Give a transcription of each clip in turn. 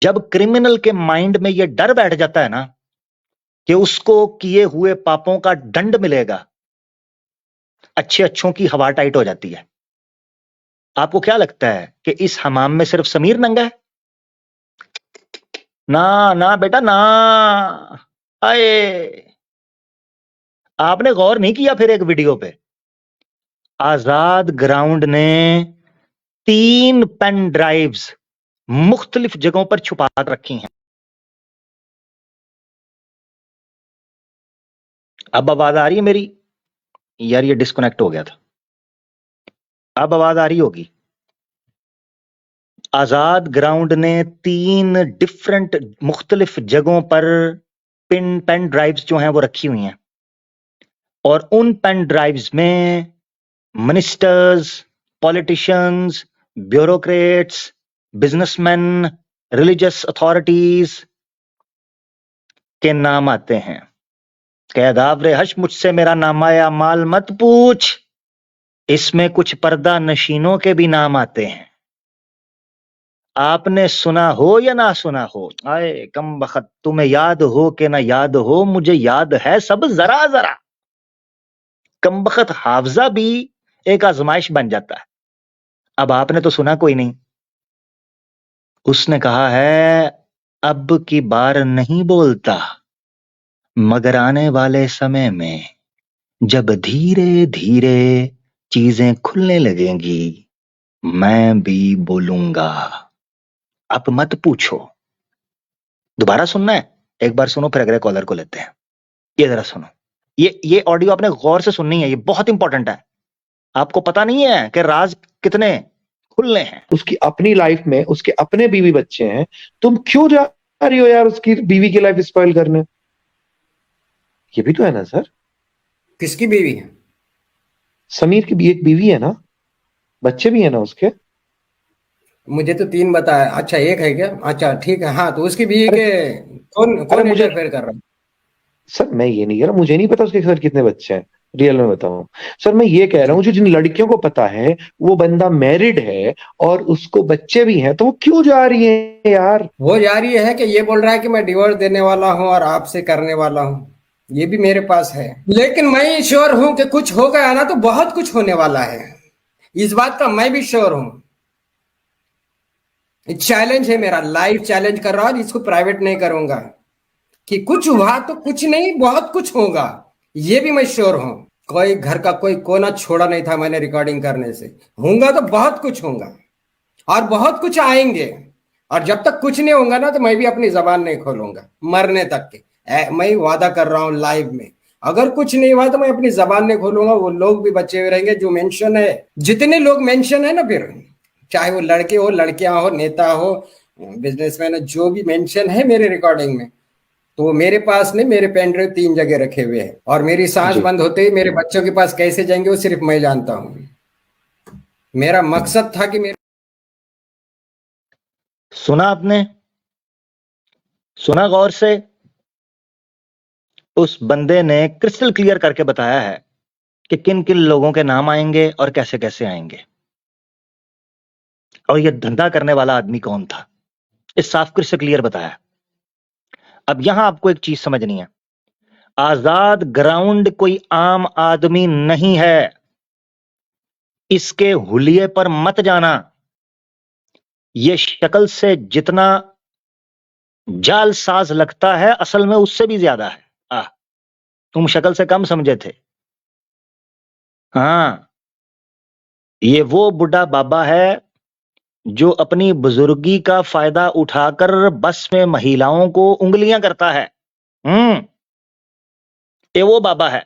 जब क्रिमिनल के माइंड में यह डर बैठ जाता है ना कि उसको किए हुए पापों का दंड मिलेगा, अच्छे अच्छों की हवा टाइट हो जाती है। आपको क्या लगता है कि इस हमाम में सिर्फ समीर नंगा है? ना ना बेटा ना। आए, आपने गौर नहीं किया फिर एक वीडियो पे आजाद ग्राउंड ने 3 पेन ड्राइव्स मुख्तलिफ जगहों पर छुपा रखी हैं। अब आवाज आ रही है मेरी? यार ये डिस्कनेक्ट हो गया था। अब आवाज आ रही होगी। आजाद ग्राउंड ने 3 डिफरेंट मुख्तलिफ जगहों पर पेन ड्राइव्स जो हैं वो रखी हुई हैं, और उन पेन ड्राइव्स में ministers, politicians, bureaucrats, businessman, religious authorities के नाम आते हैं। कैदावरे हश मुझसे मेरा नामाया माल मत पूछ, इसमें कुछ पर्दा नशीनों के भी नाम आते हैं। आपने सुना हो या ना सुना हो, आए कम बखत, तुम्हें याद हो कि ना याद हो, मुझे याद है सब जरा जरा। कम बखत हाफजा भी एक आजमाइश बन जाता है। अब आपने तो सुना कोई नहीं। उसने कहा है अब की बार नहीं बोलता, मगर आने वाले समय में जब धीरे धीरे चीजें खुलने लगेंगी, मैं भी बोलूंगा। अब मत पूछो। दोबारा सुनना है? एक बार सुनो, फिर अगले कॉलर को लेते हैं। ये जरा सुनो, ये ऑडियो आपने गौर से सुननी है, ये बहुत इंपॉर्टेंट है। आपको पता नहीं है कि राज कितने खुलने हैं। उसकी अपनी लाइफ में उसके अपने बीवी बच्चे हैं, तुम क्यों जा रही हो यार उसकी बीवी की लाइफ स्पॉइल करने? ये भी तो है ना सर। किसकी बीवी है? समीर की भी एक बीवी है ना, बच्चे भी है ना उसके। मुझे तो 3 बताया। अच्छा, एक है क्या? अच्छा ठीक है। हाँ, तो उसकी बीवी अरे के कौन कौन मुझे इंटरफेयर कर रहा है? सर, मैं ये नहीं कह रहा, मुझे नहीं पता उसके सर कितने बच्चे हैं, रियल में बताऊं। सर मैं ये कह रहा हूँ, जो जिन लड़कियों को पता है वो बंदा मैरिड है और उसको बच्चे भी हैं, तो वो क्यों जा रही है यार? वो जा रही है कि ये बोल रहा है कि मैं डिवोर्स देने वाला हूँ और आपसे करने वाला हूँ। ये भी मेरे पास है, लेकिन मैं श्योर हूं कि कुछ हो गया ना तो बहुत कुछ होने वाला है। इस बात का मैं भी श्योर हूं। चैलेंज है मेरा, लाइफ चैलेंज कर रहा हूं, इसको प्राइवेट नहीं करूंगा। कि कुछ हुआ तो कुछ नहीं, बहुत कुछ होगा, ये भी मैं श्योर हूं। कोई घर का कोई कोना छोड़ा नहीं था मैंने रिकॉर्डिंग करने से। होगा तो बहुत कुछ होगा और बहुत कुछ आएंगे। और जब तक कुछ नहीं होगा ना तो मैं भी अपनी जबान नहीं खोलूंगा मरने तक के। मैं वादा कर रहा हूं लाइव में, अगर कुछ नहीं हुआ तो मैं अपनी जबान नहीं खोलूंगा। वो लोग भी बचे हुए रहेंगे जो मेंशन है, जितने लोग मेंशन है ना, फिर चाहे वो लड़के हो, लड़कियां हो, नेता हो, बिजनेसमैन हो, जो भी मेंशन है मेरे रिकॉर्डिंग में, तो मेरे पास नहीं, मेरे पेन ड्राइव 3 जगह रखे हुए हैं। और मेरी सांस जी बंद होते ही मेरे बच्चों के पास कैसे जाएंगे वो सिर्फ मैं जानता हूं। मेरा मकसद था कि मेरे सुना आपने? सुना गौर से? उस बंदे ने क्रिस्टल क्लियर करके बताया है कि किन किन लोगों के नाम आएंगे और कैसे कैसे आएंगे, और यह धंधा करने वाला आदमी कौन था। इस साफ क्रिस्टल क्लियर बताया। अब यहां आपको एक चीज समझनी है, आजाद ग्राउंड कोई आम आदमी नहीं है। इसके हुलिये पर मत जाना। यह शक्ल से जितना जालसाज लगता है, असल में उससे भी ज्यादा है। तुम शक्ल से कम समझे थे। हाँ, ये वो बुढ़ा बाबा है जो अपनी बुजुर्गी का फायदा उठाकर बस में महिलाओं को उंगलियां करता है। ये वो बाबा है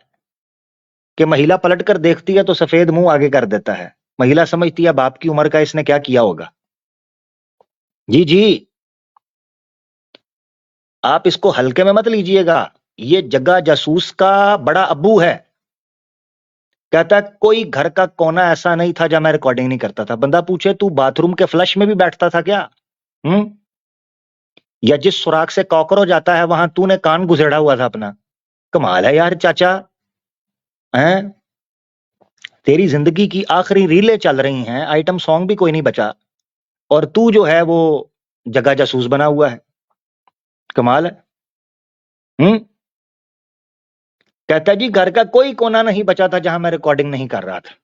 कि महिला पलटकर देखती है तो सफेद मुंह आगे कर देता है। महिला समझती है बाप की उम्र का इसने क्या किया होगा। जी जी, आप इसको हल्के में मत लीजिएगा। ये जग्गा जासूस का बड़ा अब्बू है। कहता है कोई घर का कोना ऐसा नहीं था जहां मैं रिकॉर्डिंग नहीं करता था। बंदा पूछे तू बाथरूम के फ्लश में भी बैठता था क्या? या जिस सुराख से कॉकरोच आता है वहां तूने कान गुजेड़ा हुआ था अपना? कमाल है यार चाचा, हैं? तेरी जिंदगी की आखिरी रीलें चल रही हैं, आइटम सॉन्ग भी कोई नहीं बचा, और तू जो है वो जगह जासूस बना हुआ है। कमाल है। कहता जी घर का कोई कोना नहीं बचा था जहां मैं रिकॉर्डिंग नहीं कर रहा था।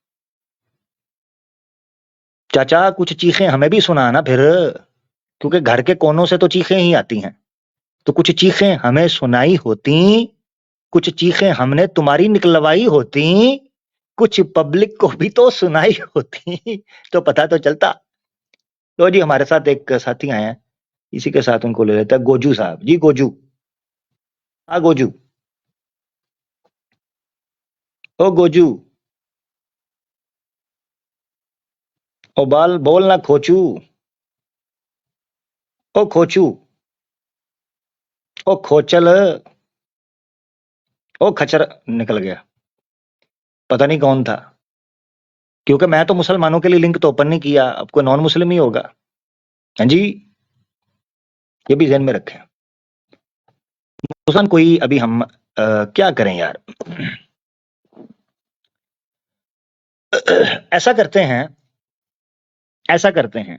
चाचा कुछ चीखें हमें भी सुना ना फिर, क्योंकि घर के कोनों से तो चीखें ही आती हैं, तो कुछ चीखें हमें सुनाई होती, कुछ चीखें हमने तुम्हारी निकलवाई होती, कुछ पब्लिक को भी तो सुनाई होती, तो पता तो चलता। तो जी हमारे साथ एक साथी आए हैं, इसी के साथ उनको ले लेते हैं। गोजू साहब जी, गोजू। हाँ गोजू, ओ गोजू, ओ बाल बोल ना खोचू, ओ खोचू, ओ खोचल, ओ खचर, निकल गया, पता नहीं कौन था, क्योंकि मैं तो मुसलमानों के लिए लिंक तो ओपन नहीं किया, अब कोई नॉन मुस्लिम ही होगा। हाँ जी, ये भी ध्यान में रखें। मुसलमान कोई अभी हम क्या करें यार। ऐसा करते हैं, ऐसा करते हैं,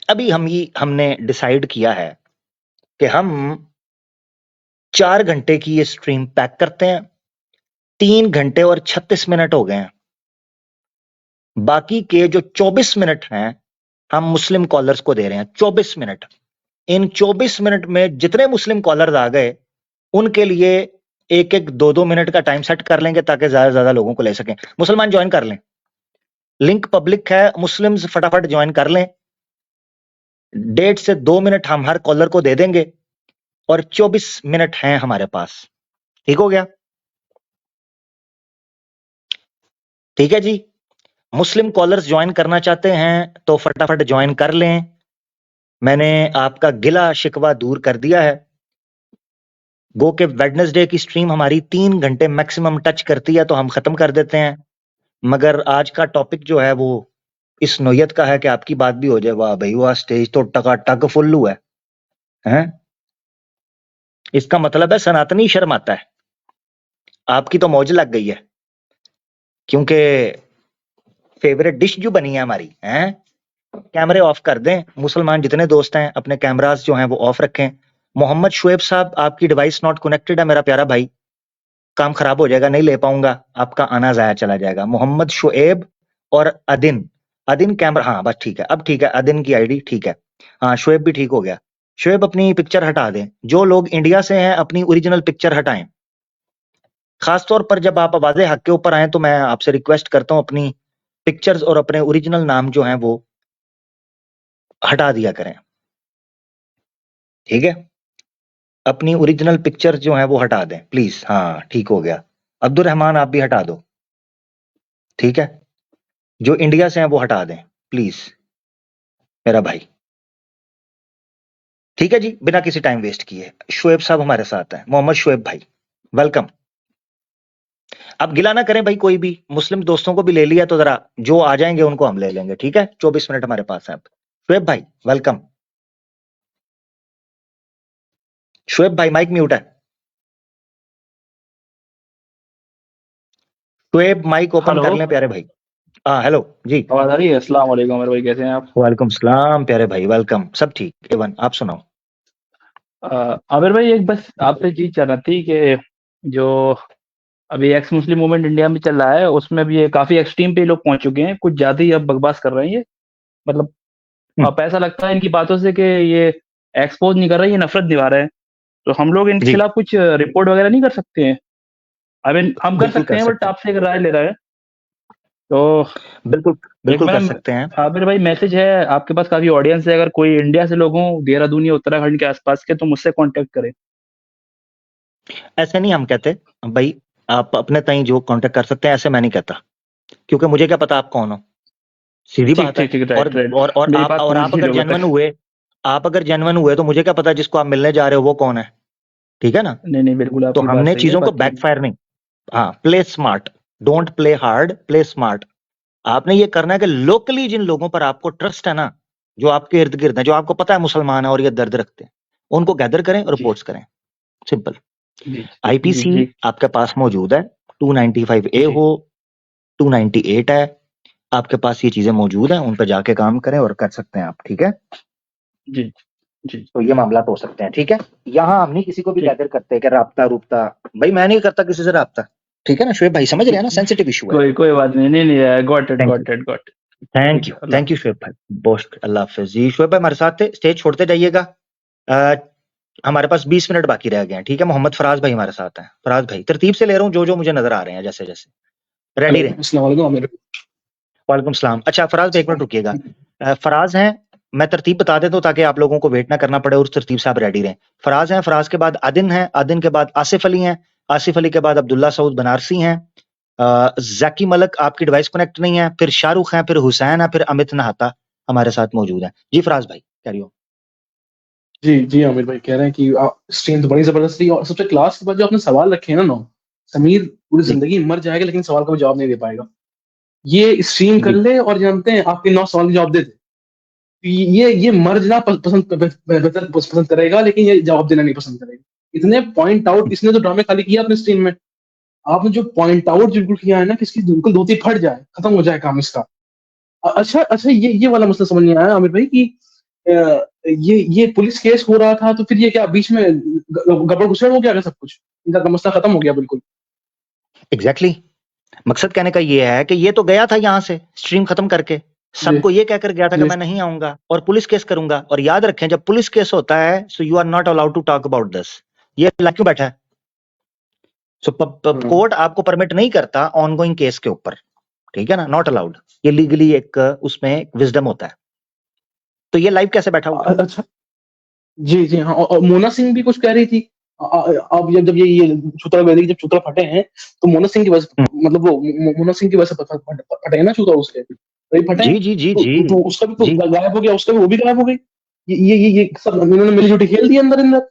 अभी हमने डिसाइड किया है कि हम 4 घंटे की ये स्ट्रीम पैक करते हैं। 3 घंटे और 36 मिनट हो गए हैं, बाकी के जो 24 मिनट हैं हम मुस्लिम कॉलर्स को दे रहे हैं। 24 मिनट, इन 24 मिनट में जितने मुस्लिम कॉलर्स आ गए उनके लिए एक एक 2-2 मिनट का टाइम सेट कर लेंगे ताकि ज्यादा से ज्यादा लोगों को ले सकें। मुसलमान ज्वाइन कर लें, लिंक पब्लिक है, मुस्लिम्स फटाफट ज्वाइन कर लें। 1.5 से 2 मिनट हम हर कॉलर को दे देंगे और 24 मिनट हैं हमारे पास। ठीक हो गया? ठीक है जी। मुस्लिम कॉलर्स ज्वाइन करना चाहते हैं तो फटाफट ज्वाइन कर लें। मैंने आपका गिला शिकवा दूर कर दिया है। गो के वेडनेसडे की स्ट्रीम हमारी 3 घंटे मैक्सिमम टच करती है तो हम खत्म कर देते हैं, मगर आज का टॉपिक जो है वो इस नोयत का है कि आपकी बात भी हो जाए। वाह भाई वाह, स्टेज तो टकाटक फुल हुआ है। इसका मतलब है सनातनी शर्माता है। आपकी तो मौज लग गई है, क्योंकि फेवरेट डिश जो बनी है हमारी है। कैमरे ऑफ कर दें, मुसलमान जितने दोस्त हैं अपने कैमरास जो हैं वो ऑफ रखें। मोहम्मद शुएब साहब, आपकी डिवाइस नॉट कनेक्टेड है मेरा प्यारा भाई, काम खराब हो जाएगा, नहीं ले पाऊंगा, आपका आना जाया चला जाएगा। मोहम्मद शुएब और अदिन, अदिन कैमरा, हाँ बस ठीक है, अब ठीक है, अदिन की आईडी ठीक है। हाँ शुएब भी ठीक हो गया। शुएब अपनी पिक्चर हटा दें, जो लोग इंडिया से हैं अपनी ओरिजिनल पिक्चर हटाएं। खासतौर पर जब आप आवाज़े हक के ऊपर आए तो मैं आपसे रिक्वेस्ट करता हूं अपनी पिक्चर्स और अपने ओरिजिनल नाम जो हैं वो हटा दिया करें। ठीक है, अपनी ओरिजिनल पिक्चर जो है वो हटा दें प्लीज। हाँ ठीक हो गया। अब्दुल रहमान आप भी हटा दो, ठीक है, जो इंडिया से हैं वो हटा दें प्लीज मेरा भाई। ठीक है जी, बिना किसी टाइम वेस्ट किए शुएब साहब हमारे साथ हैं। मोहम्मद शुएब भाई वेलकम। अब गिला ना करें भाई, कोई भी मुस्लिम दोस्तों को भी ले लिया तो जरा जो आ जाएंगे उनको हम ले लेंगे। ठीक है, 24 मिनट हमारे पास है। अब शुएब भाई वेलकम। शुएब भाई माइक म्यूट है। शुएब माइक ओपन कर लें प्यारे भाई। हाँ हेलो जी, आवाज आ रही है? अस्सलाम वालेकुम मेरे भाई, कैसे हैं आप? वालेकुम सलाम प्यारे भाई, वेलकम, सब ठीक एवन, आप सुनाओ। आमिर भाई, एक बस आपसे चीज जानना थी कि जो अभी एक्स मुस्लिम मूवमेंट इंडिया में चल रहा है उसमें भी ये काफी एक्सट्रीम पे लोग पहुंच चुके हैं, कुछ ज्यादा ही अब बकवास कर रहे हैं ये। मतलब अब ऐसा लगता है इनकी बातों से कि ये एक्सपोज नहीं कर रहे, ये नफरत दिखा रहे हैं। तो हम लोग इनके जी खिलाफ कुछ रिपोर्ट वगैरह नहीं कर सकते हैं? आई मीन हम कर बिल्कुल सकते कर हैं, बट सकते हैं, आपसे एक राय ले रहे हैं। तो बिल्कुल एक बिल्कुल मेरा कर सकते हैं। आमिर भाई मैसेज है, आपके पास काफी ऑडियंस है, अगर कोई इंडिया से लोग हों, देहरादून या उत्तराखंड के आसपास के, तो मुझसे कांटेक्ट करें। ऐसे नहीं हम कहते भाई, आप अपने ताई जो कांटेक्ट कर सकते हैं, ऐसे मैं नहीं कहता, क्योंकि मुझे क्या पता आप कौन हो, सीधी ठीक बात है। ठीक ठीक, और राइट राइट। और मेरी आप बात और पहुंच आप गई अगर लोगों जेन्युइन तक। हुए, आप अगर जेन्युइन हुए तो मुझे क्या पता जिसको आप मिलने जा रहे हो वो कौन है। ठीक है ना? नहीं नहीं, बिल्कुल तो आपकी बात हमने सही है, चीजों को बाकी बैकफायर नहीं, हाँ play smart, don't play hard, play smart. आपने ये करना है कि लोकली जिन लोगों पर आपको ट्रस्ट है ना, जो आपके इर्द गिर्द है, जो आपको पता है मुसलमान है और ये दर्द रखते हैं, उनको गैदर करें और जी रिपोर्ट्स करें, सिंपल। जी जी जी आईपीसी जी आपके पास मौजूद है, 295A जी हो, 298 है, आपके पास ये चीजें मौजूद हैं, उन पर जाके काम करें और कर सकते हैं आप, ठीक है। जी जी तो ये मामला हो सकते हैं, ठीक है। यहाँ हम नहीं किसी को भी ठीक। गैदर करते कि राब्ता रूबता, भाई मैं नहीं करता किसी से राब्ता, ठीक है ना शुएब भाई, समझ रहे हैं ना, सेंसिटिव इशू है। कोई बात नहीं, नहीं, got it, thank got it, got it. Thank you, thank you Shoaib भाई, बहुत अल्लाह हाफिज जी। शुएब भाई हमारे साथ थे, स्टेज छोड़ते जाइएगा। हमारे पास 20 मिनट बाकी रह गए हैं, ठीक है। मोहम्मद फराज भाई हमारे साथ हैं। फराज भाई तरतीब से ले रहा हूँ, जो जो मुझे नजर आ रहे हैं, जैसे जैसे रेडी रहे। वालेकुम सलाम। अच्छा फराज भाई एक मिनट रुकिएगा। फराज हैं, मैं तरतीब बता देता हूँ ताकि आप लोगों को वेट ना करना पड़े और उस तरतीब से आप रेडी रहें। फराज हैं, फराज के बाद आदिन है, आदिन के बाद आसिफ अली हैं, आसिफ अली के बाद अब्दुल्ला सऊद बनारसी हैं, जाकी मलक आपकी डिवाइस कनेक्ट नहीं है, फिर शाहरुख हैं, फिर हुसैन है, फिर अमित नहाता हमारे साथ मौजूद है। जी फराज भाई कैरी ऑन। जी आमिर भाई कह रहे हैं कि स्ट्रीम तो बड़ी जबरदस्त रही, और सबसे क्लास के बाद जो आपने सवाल रखे हैं ना, समीर पूरी जी जिंदगी मर जाएगा लेकिन सवाल का भी जवाब नहीं दे पाएगा। ये स्ट्रीम कर जी ले और जानते हैं आपके 9 सवाल के जवाब दे दे। ये मर जाना पसंद करेगा, लेकिन ये जवाब देना नहीं पसंद करेगा। इतने पॉइंट आउट इसने तो ड्रामे खाली किया अपने स्ट्रीम में। आपने जो पॉइंट आउट बिल्कुल किया है ना, किसकी बिल्कुल धोती फट जाए, खत्म हो जाए काम इसका। अच्छा अच्छा, ये वाला मसला समझ नहीं आया आमिर भाई कि अ, ये पुलिस केस हो रहा था, तो फिर ये क्या बीच में गड़बड़ गुसड़ हो गया क्या, सब कुछ इनका मसला खत्म हो गया बिल्कुल? एग्जैक्टली मकसद कहने का ये है कि ये तो गया था यहाँ से स्ट्रीम खत्म करके, जी सबको ये कहकर गया था कि जी मैं नहीं आऊंगा और पुलिस केस करूंगा। और याद रखें जब पुलिस केस होता है so you are not allowed to talk about this. ये लाइक क्यों बैठा है? सो कोर्ट आपको परमिट नहीं करता ऑनगोइंग केस के ऊपर, ठीक है ना, नॉट अलाउड। ये लीगली एक उसमें विजडम होता है। तो ये लाइव कैसे बैठा हुआ है? अच्छा जी हाँ, और मोना सिंह भी कुछ कह रही थी। अब जब ये चूतरा वैदिक जब चूतरा फटे हैं, तो मोना सिंह की वजह से, मतलब वो मोना सिंह की वजह से फटे हैं ना चूतरा, उसके वही फटे जी हैं। जी जी जी तो उसका भी तो जी गायब हो गया, उसका भी वो भी गायब हो गई। ये सब उन्होंने मिलीजुटी खेल दी अंदर अंदर।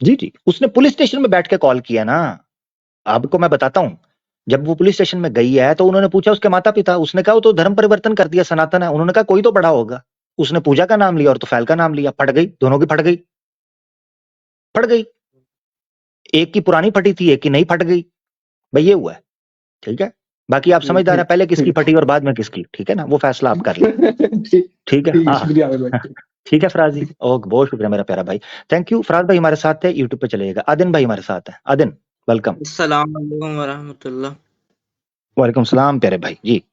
जी जी उसने पुलिस स्टेशन में बैठ के कॉल किया ना। आपको मैं बताता हूं, जब वो पुलिस स्टेशन में गई है तो उन्होंने पूछा उसके माता पिता, उसने कहा वो तो धर्म परिवर्तन कर दिया, सनातन है। उन्होंने कहा कोई तो बड़ा होगा। उसने पूजा का नाम लिया और तो फैल का नाम लिया, फट गई, दोनों की फट गई, फट गई। एक की पुरानी फटी थी, एक की नहीं फट गई। भाई ये हुआ है, ठीक है। बाकी आप समझदार हैं, पहले किसकी ठीक फटी और बाद में किसकी, ठीक है ना, वो फैसला आप कर लें, ठीक ठीक है। ठीक, हाँ शुक्रिया आमिर भाई। ठीक है फराज जी, ओके बहुत शुक्रिया मेरा प्यारा भाई, थैंक यू। फराज भाई हमारे साथ थे, यूट्यूब पे चलिएगा। आदिन भाई हमारे साथ है, आदिन वेलकम। अस्सलाम वालेकुम वरहमतुल्लाह। वालेकुम सलाम प्यारे भाई जी।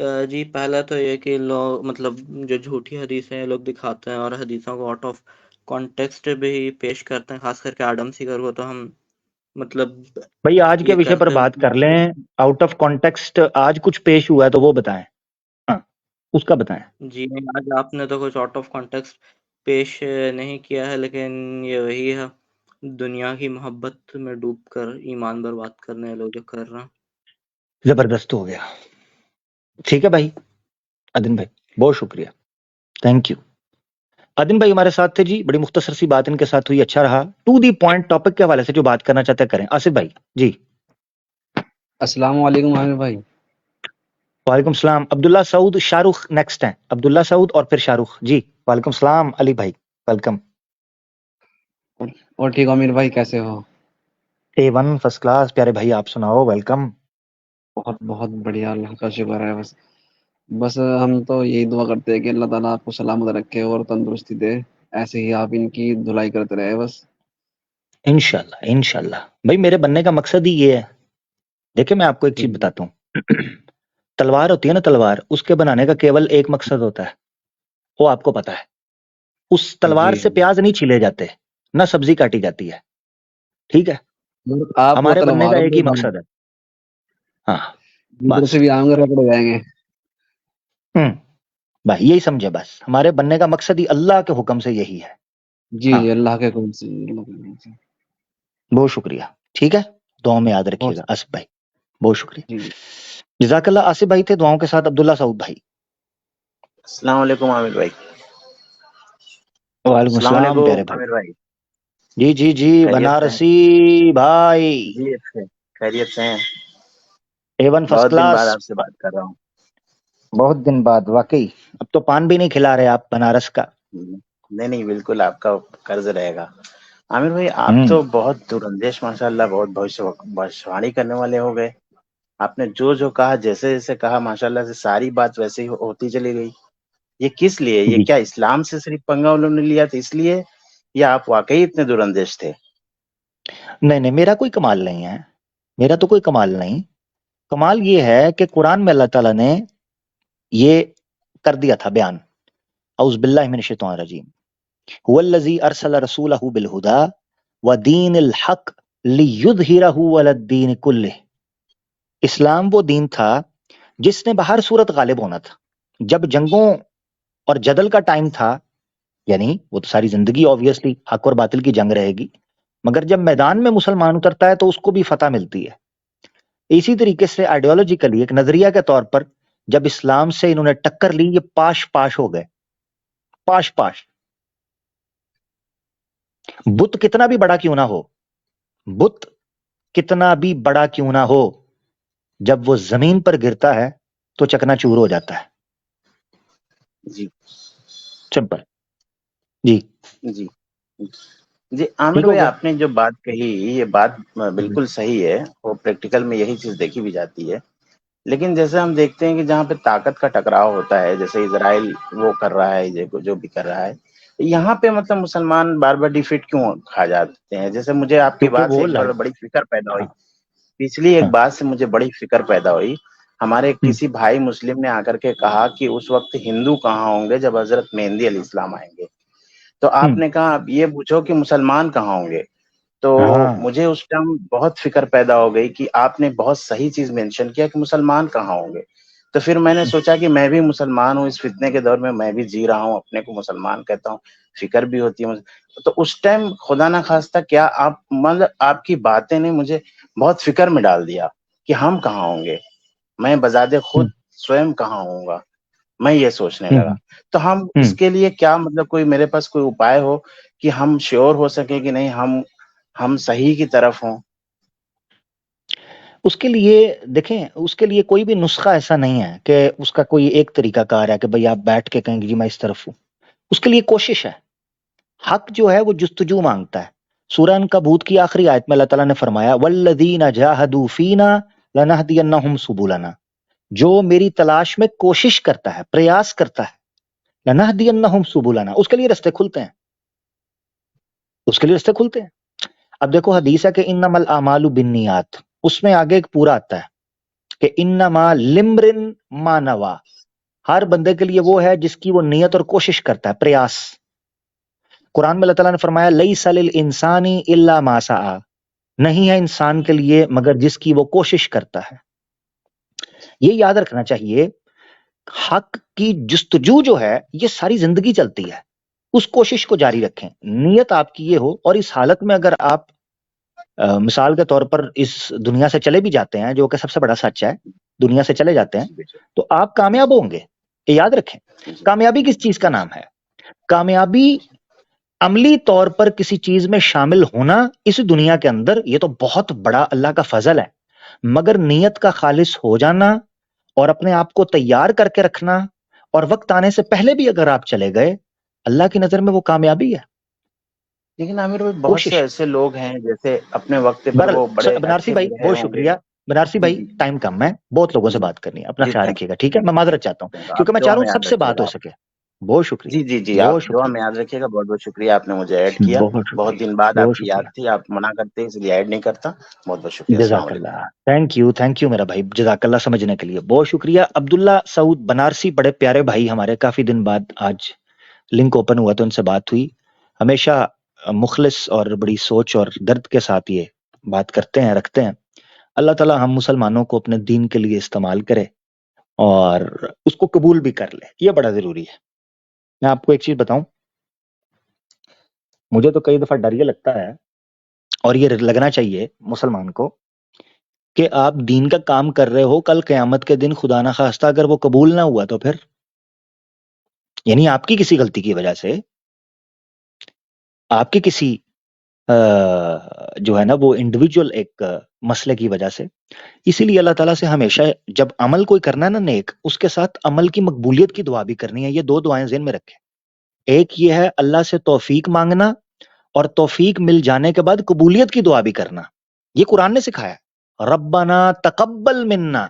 जी पहला तो ये कि लोग मतलब जो झूठी हदीसें ये लोग दिखाते हैं और हदीसों को आउट ऑफ कॉन्टेक्स्ट भी पेश करते हैं, खास करके आदम सीगर को तो हम मतलब भाई आज के ये विषय पर करते बात कर लें, आउट ऑफ कॉन्टेक्स्ट आज कुछ पेश हुआ है तो वो बताएं, हाँ उसका बताएं। जी नहीं, आज आपने तो कुछ आउट ऑफ कॉन्टेक्स्ट पेश नहीं किया है, लेकिन ये वही है, दुनिया की मोहब्बत में डूबकर ईमान बर्बाद करने लोग जो कर रहे हैं। जबरदस्त हो गया, ठीक है भाई। अदिन भाई बहुत शुक्रिया, थैंक यू। अदिन भाई हमारे साथ थे जी, बड़ी मुख्तसर सी बात इनके साथ हुई, अच्छा रहा। टू दी पॉइंट टॉपिक के हवाले से जो बात करना चाहते हैं करें। आसिफ भाई जी। अस्सलाम वालेकुम आमिर भाई। वालेकुम सलाम। अब्दुल्ला सऊद, शाहरुख नेक्स्ट हैं, अब्दुल्ला सऊद और फिर शाहरुख जी। वालेकुम सलाम अली भाई, वेलकम। और ठीक हो आमिर भाई, कैसे हो? A1 फर्स्ट क्लास प्यारे भाई, आप सुनाओ, वेलकम। बहुत बहुत बढ़िया, अल्लाह का शुक्र है। बस बस हम तो यही दुआ करते हैं कि अल्लाह ताला आपको सलामत रखे और तंदुरुस्ती दे, ऐसे ही आप इनकी धुलाई करते रहे बस। इंशाल्लाह इंशाल्लाह। भाई मेरे बनने का मकसद ही ये है। देखिए मैं आपको एक चीज बताता हूँ, तलवार होती है ना, तलवार, उसके बनाने का केवल एक मकसद होता है, वो आपको पता है। उस तलवार जी से प्याज नहीं छीले जाते, ना सब्जी काटी जाती है, ठीक है। आप वो हमारे बनने का तलवारों एक ही मकसद है, हाँ दूसरे बस। से भी आएंगे, रगड़ जाएंगे। भाई यही समझे, बस हमारे बनने का मकसद ही अल्लाह के हुक्म से यही है। जी हाँ जी, अल्लाह के हुक्म से, अल्लाह के हुक्म से। बहुत शुक्रिया, ठीक है, दुआओं में याद बहुत रखिएगा आसिफ भाई, बहुत शुक्रिया। जी। जज़ाकल्लाह। आसिफ भाई थे, दुआओं के साथ अब्दुल्ला सऊद भाई। अस्सलाम वालेकुम आमिर भाई। वालेकुम अस्सलाम सलाम प्यारे वालेकुम भाई। आमिर भाई, जी जी जी खैरियत से हैं? बनारसी भाई, जी अच्छे, खैरियत से हैं? A1 फर्स्ट बहुत दिन बाद क्लास। आपसे बात कर रहा हूँ। बहुत दिन बाद वाकई, अब तो पान भी नहीं खिला रहे आप बनारस का। नहीं नहीं, बिल्कुल आपका कर्ज रहेगा। आमिर भाई आप हम्म तो बहुत दूरंदेश माशाल्लाह, बहुत भविष्यवाणी करने वाले हो गए। आपने जो जो कहा, जैसे जैसे कहा, माशाल्लाह से सारी बात वैसे ही होती चली गई। ये किस लिए? ये जी क्या इस्लाम से सिर्फ पंगा उन्होंने लिया था इसलिए, या आप वाकई इतने दुरंदेश थे? नहीं नहीं, मेरा कोई कमाल नहीं है, मेरा तो कोई कमाल नहीं। कमाल ये है कि कुरान में अल्लाह ताला ने ये कर दिया था बयान, औज़ बिल्लाहि मिनश शैतानिर रजीम, हुवल्लज़ी अरसल रसूलहु बिल हुदा व दीनिल हक लियुज़हिरहु अलद्दीन कुल्लिह। इस्लाम वो दीन था जिसने बहर सूरत गालिब होना था। जब जंगों और जदल का टाइम था, यानी वो तो सारी जिंदगी ऑब्वियसली हक और बातिल की जंग रहेगी, मगर जब मैदान में मुसलमान उतरता है तो उसको भी फतह मिलती है। इसी तरीके से आइडियोलॉजिकली एक नजरिया के तौर पर जब इस्लाम से इन्होंने टक्कर ली, ये पाश पाश हो गए, पाश पाश। बुत कितना भी बड़ा क्यों ना हो, बुत कितना भी बड़ा क्यों ना हो, जब वो जमीन पर गिरता है तो चकनाचूर हो जाता है। जी सिंपल। जी जी जी आमिर ठीक हो भाई, गया। आपने जो बात कही ये बात बिल्कुल सही है, और प्रैक्टिकल में यही चीज देखी भी जाती है। लेकिन जैसे हम देखते हैं कि जहाँ पे ताकत का टकराव होता है, जैसे इजराइल वो कर रहा है, जो भी कर रहा है, यहाँ पे मतलब मुसलमान बार बार डिफीट क्यों खा जाते हैं? जैसे मुझे आपकी क्योंकि बात से वो एक बार बड़ी फिक्र पैदा हुई, हाँ, पिछली एक हाँ, बात से मुझे बड़ी फिक्र पैदा हुई। हमारे हम्म, किसी भाई मुस्लिम ने आकर के कहा कि उस वक्त हिंदू कहाँ होंगे जब हजरत मेहंदी अलैहिस्सलाम आएंगे। तो हम्म, आपने कहा अब ये पूछो कि मुसलमान कहाँ होंगे। तो हाँ, मुझे उस टाइम बहुत फिक्र पैदा हो गई कि आपने बहुत सही चीज मेंशन किया कि मुसलमान कहाँ होंगे। तो फिर मैंने सोचा कि मैं भी मुसलमान हूँ, इस फितने के दौर में मैं भी जी रहा हूँ, अपने को मुसलमान कहता हूँ, फिक्र भी होती है मुझे। तो उस टाइम खुदा ना खास्ता क्या आप मतलब आपकी बातें ने मुझे बहुत फिक्र में डाल दिया कि हम कहाँ होंगे, मैं बजाते खुद हम्म, स्वयं कहाँ होऊंगा, मैं ये सोचने लगा। हम्म, तो हम हम्म। इसके लिए क्या मतलब कोई मेरे पास कोई उपाय हो कि हम श्योर हो सके कि नहीं हम सही की तरफ हों? उसके लिए देखें, उसके लिए कोई भी नुस्खा ऐसा नहीं है कि उसका कोई एक तरीका कार है कि भाई आप बैठ के कहेंगे जी मैं इस तरफ हूं। उसके लिए कोशिश है। हक जो है वो जुस्तजू मांगता है। सूरह अनकबूत की आखिरी आयत में अल्लाह ताला ने फरमाया वल्लदीना जाहदू फीना लनहदियन्नहुम सुबुलना। जो मेरी तलाश में कोशिश करता है, प्रयास करता है, लनहदियन्नहुम सुबुलना, उसके लिए रास्ते खुलते हैं, उसके लिए रास्ते खुलते हैं। अब देखो हदीस है कि इन्नमल आमालु बिन्नियात, उसमें आगे एक पूरा आता है कि इन्नमा लिम्रिन मानवा। हर बंदे के लिए वो है जिसकी वो नियत और कोशिश करता है, प्रयास। कुरान में अल्लाह ताला ने फरमाया लैसा लिल इंसानी इल्ला मा सआ, नहीं है इंसान के लिए मगर जिसकी वो कोशिश करता है। ये याद रखना चाहिए, हक की जुस्तजू जो है ये सारी जिंदगी चलती है। उस कोशिश को जारी रखें, नियत आपकी ये हो। और इस हालत में अगर आप मिसाल के तौर पर इस दुनिया से चले भी जाते हैं, जो कि सबसे बड़ा सच है, दुनिया से चले जाते हैं तो आप कामयाब होंगे। ये याद रखें। कामयाबी किस चीज का नाम है? कामयाबी अमली तौर पर किसी चीज में शामिल होना इस दुनिया के अंदर, ये तो बहुत बड़ा अल्लाह का फजल है। मगर नियत का खालिस हो जाना और अपने आप को तैयार करके रखना, और वक्त आने से पहले भी अगर आप चले गए, अल्लाह की नजर में वो कामयाबी है। लेकिन आमिर भाई बहुत से कोशिश। ऐसे लोग हैं जैसे अपने वक्त पर वो बड़े बनारसी अच्छे भाई भी रहे बहुत होंगे। शुक्रिया। बनारसी जी भाई जी टाइम कम है, बहुत लोगों से जी बात करनी है, अपना जी ख्याल थैंक रखिएगा, ठीक है? मैं माजरत चाहता हूँ यू। आप क्योंकि मैं चाह दुआ रहा में हूँ याद सबसे बात रखिएगा हो आप। सके। बहुत शुक्रिया, जी जी जी आप बहुत दुआ शुक्रिया, में याद रखिएगा। बहुत बहुत शुक्रिया, आपने मुझे ऐड किया। बहुत बहुत शुक्रिया, दिन बाद बहुत आपकी याद शुक्रिया। थी, आप मना करते इसलिए ऐड नहीं करता। बहुत बहुत शुक्रिया। अस्सलाम वालेकुम। जजाकल्ला, थैंक यू मेरा भाई, जजाकल्ला समझने के लिए बहुत शुक्रिया। अब्दुल्ला सऊद बनारसी, बड़े प्यारे भाई हमारे, काफी दिन बाद आज लिंक ओपन हुआ तो उनसे बात हुई। हमेशा मुखलिस और बड़ी सोच और दर्द के साथ ये बात करते हैं, रखते हैं। अल्लाह ताला हम मुसलमानों को अपने दीन के लिए इस्तेमाल करे और उसको कबूल भी कर ले, ये बड़ा जरूरी है। मैं आपको एक चीज बताऊं, मुझे तो कई दफा डर ये लगता है, और ये लगना चाहिए मुसलमान को, कि आप दीन का काम कर रहे हो, कल क़यामत के दिन खुदा ना खास्ता अगर वो कबूल ना हुआ तो फिर, यानी आपकी किसी गलती की वजह से, आपके किसी जो है ना वो इंडिविजुअल एक मसले की वजह से। इसीलिए अल्लाह ताला से हमेशा जब अमल कोई करना है ना नेक, उसके साथ अमल की मकबूलियत की दुआ भी करनी है। ये दो दुआएं ज़हन में रखें। एक ये है अल्लाह से तौफीक मांगना, और तौफीक मिल जाने के बाद कबूलियत की दुआ भी करना। ये कुरान ने सिखाया है। रब्बना तकब्बल मिन्ना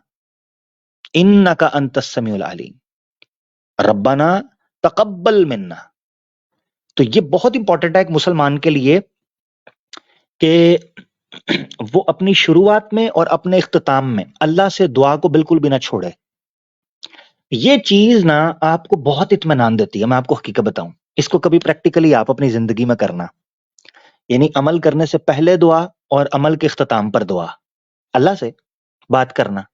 इन्नका अंतस समीउल अलीम, रब्बना तकब्बल मिन्ना। तो ये बहुत इंपॉर्टेंट है एक मुसलमान के लिए कि वो अपनी शुरुआत में और अपने इख्तिताम में अल्लाह से दुआ को बिल्कुल भी ना छोड़े। ये चीज ना आपको बहुत इत्मीनान देती है। मैं आपको हकीकत बताऊं, इसको कभी प्रैक्टिकली आप अपनी जिंदगी में करना, यानी अमल करने से पहले दुआ और अमल के इख्तिताम पर दुआ, अल्लाह से बात करना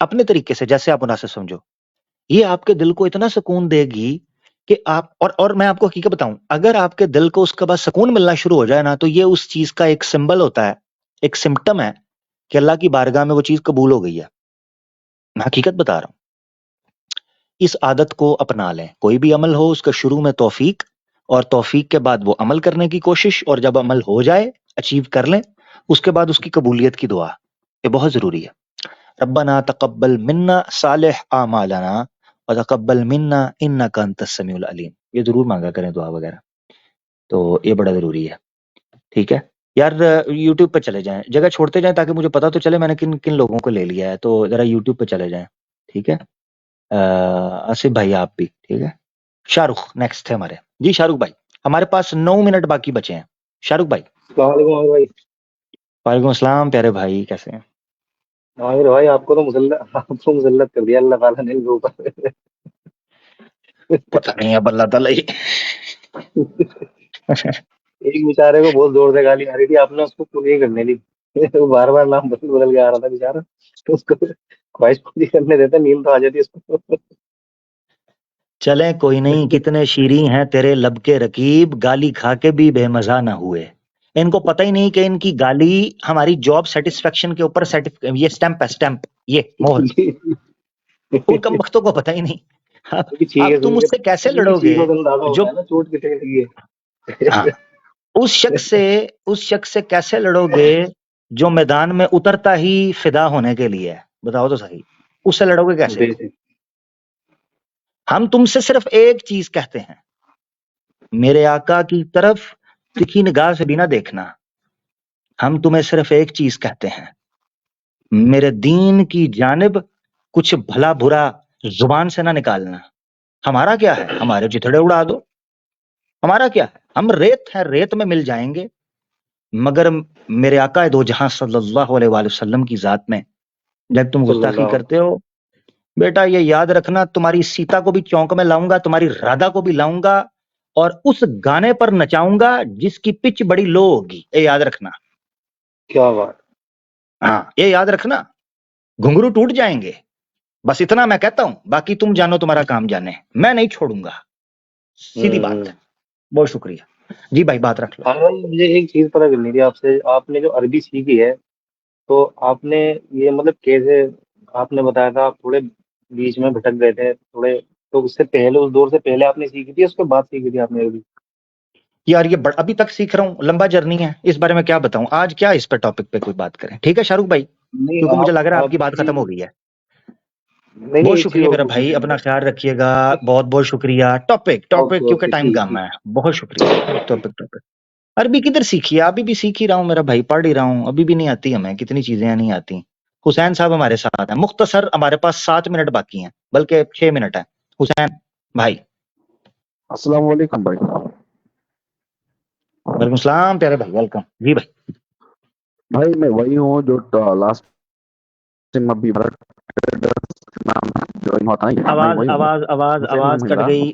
अपने तरीके से, जैसे आप मुनासिब समझो। ये आपके दिल को इतना सुकून देगी कि आप और मैं आपको हकीकत बताऊं, अगर आपके दिल को उसके बाद सुकून मिलना शुरू हो जाए ना, तो ये उस चीज का एक सिंबल होता है, एक सिम्टम है कि अल्लाह की बारगाह में वो चीज कबूल हो गई है। मैं हकीकत बता रहा हूं। इस आदत को अपना लें। कोई भी अमल हो उसका शुरू में तौफीक, और तौफीक के बाद वो अमल करने की कोशिश, और जब अमल हो जाए, अचीव कर लें, उसके बाद उसकी कबूलियत की दुआ। ये बहुत जरूरी है। रब्बना तकब्बल मिन्ना सालिह आमालना व तकब्बल मिन्ना इन्नका अंतस समीउल अलीम। ये जरूर मांगा करें दुआ वगैरह, तो ये बड़ा जरूरी है। ठीक है यार, यूट्यूब पे चले जाएं, जगह छोड़ते जाएं ताकि मुझे पता तो चले मैंने किन किन लोगों को ले लिया है। तो जरा यूट्यूब पे चले जाएं, ठीक है। आसिफ भाई आप भी, ठीक है। शाहरुख नेक्स्ट है हमारे। जी शाहरुख भाई, हमारे पास 9 मिनट बाकी बचे हैं। शाहरुख भाई। वालेकुम अस्सलाम प्यारे भाई, कैसे हैं? आमिर भाई आपको मुसल्लत कर दिया अल्लाह ताला ने इनके ऊपर। पता नहीं अब अल्लाह ताला ही एक बेचारे को बहुत जोर से गाली आ रही थी, आपने उसको पूरी करने दी। वो बार बार नाम बदल बदल के आ रहा था बेचारा, तो उसको ख्वाहिश पूरी करने देते, नींद तो आ जाती उसको। चले कोई नहीं, कितने शीरी हैं तेरे लब के रकीब, गाली खा के भी बेमजा ना हुए। इनको पता ही नहीं कि इनकी गाली हमारी जॉब सेटिस्फेक्शन के ऊपर ये स्टैंप है, स्टैंप, ये मोहर। उन कम वक्तों को पता ही नहीं। अब तुम उससे कैसे लड़ोगे जो चोट कितनी लगी है। हाँ, उस शख्स से कैसे लड़ोगे जो मैदान में उतरता ही फिदा होने के लिए है? बताओ तो सही, उससे लड़ोगे कैसे? हम तुमसे सिर्फ एक चीज कहते हैं, मेरे आका की तरफ तिखी निगाह से भी ना देखना। हम तुम्हें सिर्फ एक चीज कहते हैं, मेरे दीन की जानिब कुछ भला बुरा जुबान से ना निकालना। हमारा क्या है, हमारे चिथड़े उड़ा दो, हमारा क्या है, हम रेत है, रेत में मिल जाएंगे। मगर मेरे आका दो जहां सल्लल्लाहु अलैहि वसल्लम की जात में जब तुम गुस्ताखी करते हो, बेटा ये याद रखना, तुम्हारी सीता को भी चौंक में लाऊंगा, तुम्हारी राधा को भी लाऊंगा, और उस गाने पर नचाऊंगा जिसकी पिच बड़ी लो होगी। ये याद रखना। क्या बात। हाँ, ये याद रखना, घुंघरू टूट जाएंगे। बस इतना मैं कहता हूं, बाकी तुम जानो, तुम्हारा काम जाने, मैं नहीं छोड़ूंगा। सीधी बात। बहुत शुक्रिया जी भाई, बात रख लो। हाँ भाई, मुझे एक चीज पता करनी थी आपसे। आपने जो अरबी सीखी है, तो आपने ये मतलब कैसे, आपने बताया था आप थोड़े बीच में भटक गए थे थोड़े, तो उससे पहले, उस दौर से पहले आपने सीखी थी, उसके बाद सीखी थी आपने अरबी? यार ये अभी तक सीख रहा हूँ, लंबा जर्नी है, इस बारे में क्या बताऊं। आज क्या इस पे टॉपिक पे कोई बात करें, ठीक है शाहरुख भाई? क्योंकि मुझे लग रहा है आपकी बात खत्म हो गई है। बहुत शुक्रिया मेरा भाई, अपना ख्याल रखिएगा। बहुत बहुत शुक्रिया। टॉपिक क्योंकि टाइम कम है। बहुत शुक्रिया। टॉपिक अरबी किधर सीखी है? अभी भी सीख ही रहा हूँ मेरा भाई, पढ़ ही रहा हूँ, अभी भी नहीं आती हमें, कितनी चीजें नहीं आती। हुसैन साहब हमारे साथ हैं। मुख्तसर हमारे पास 7 मिनट बाकी हैं, बल्कि 6 मिनट है। हुसैन भाई। अस्सलाम वालेकुम भाई। वालेकुम सलाम प्यारे भाई, वेलकम जी भाई। भाई मैं वही हूँ जो लास्ट टाइम अभी नाम ज्वाइन होता है। आवाज कट गई,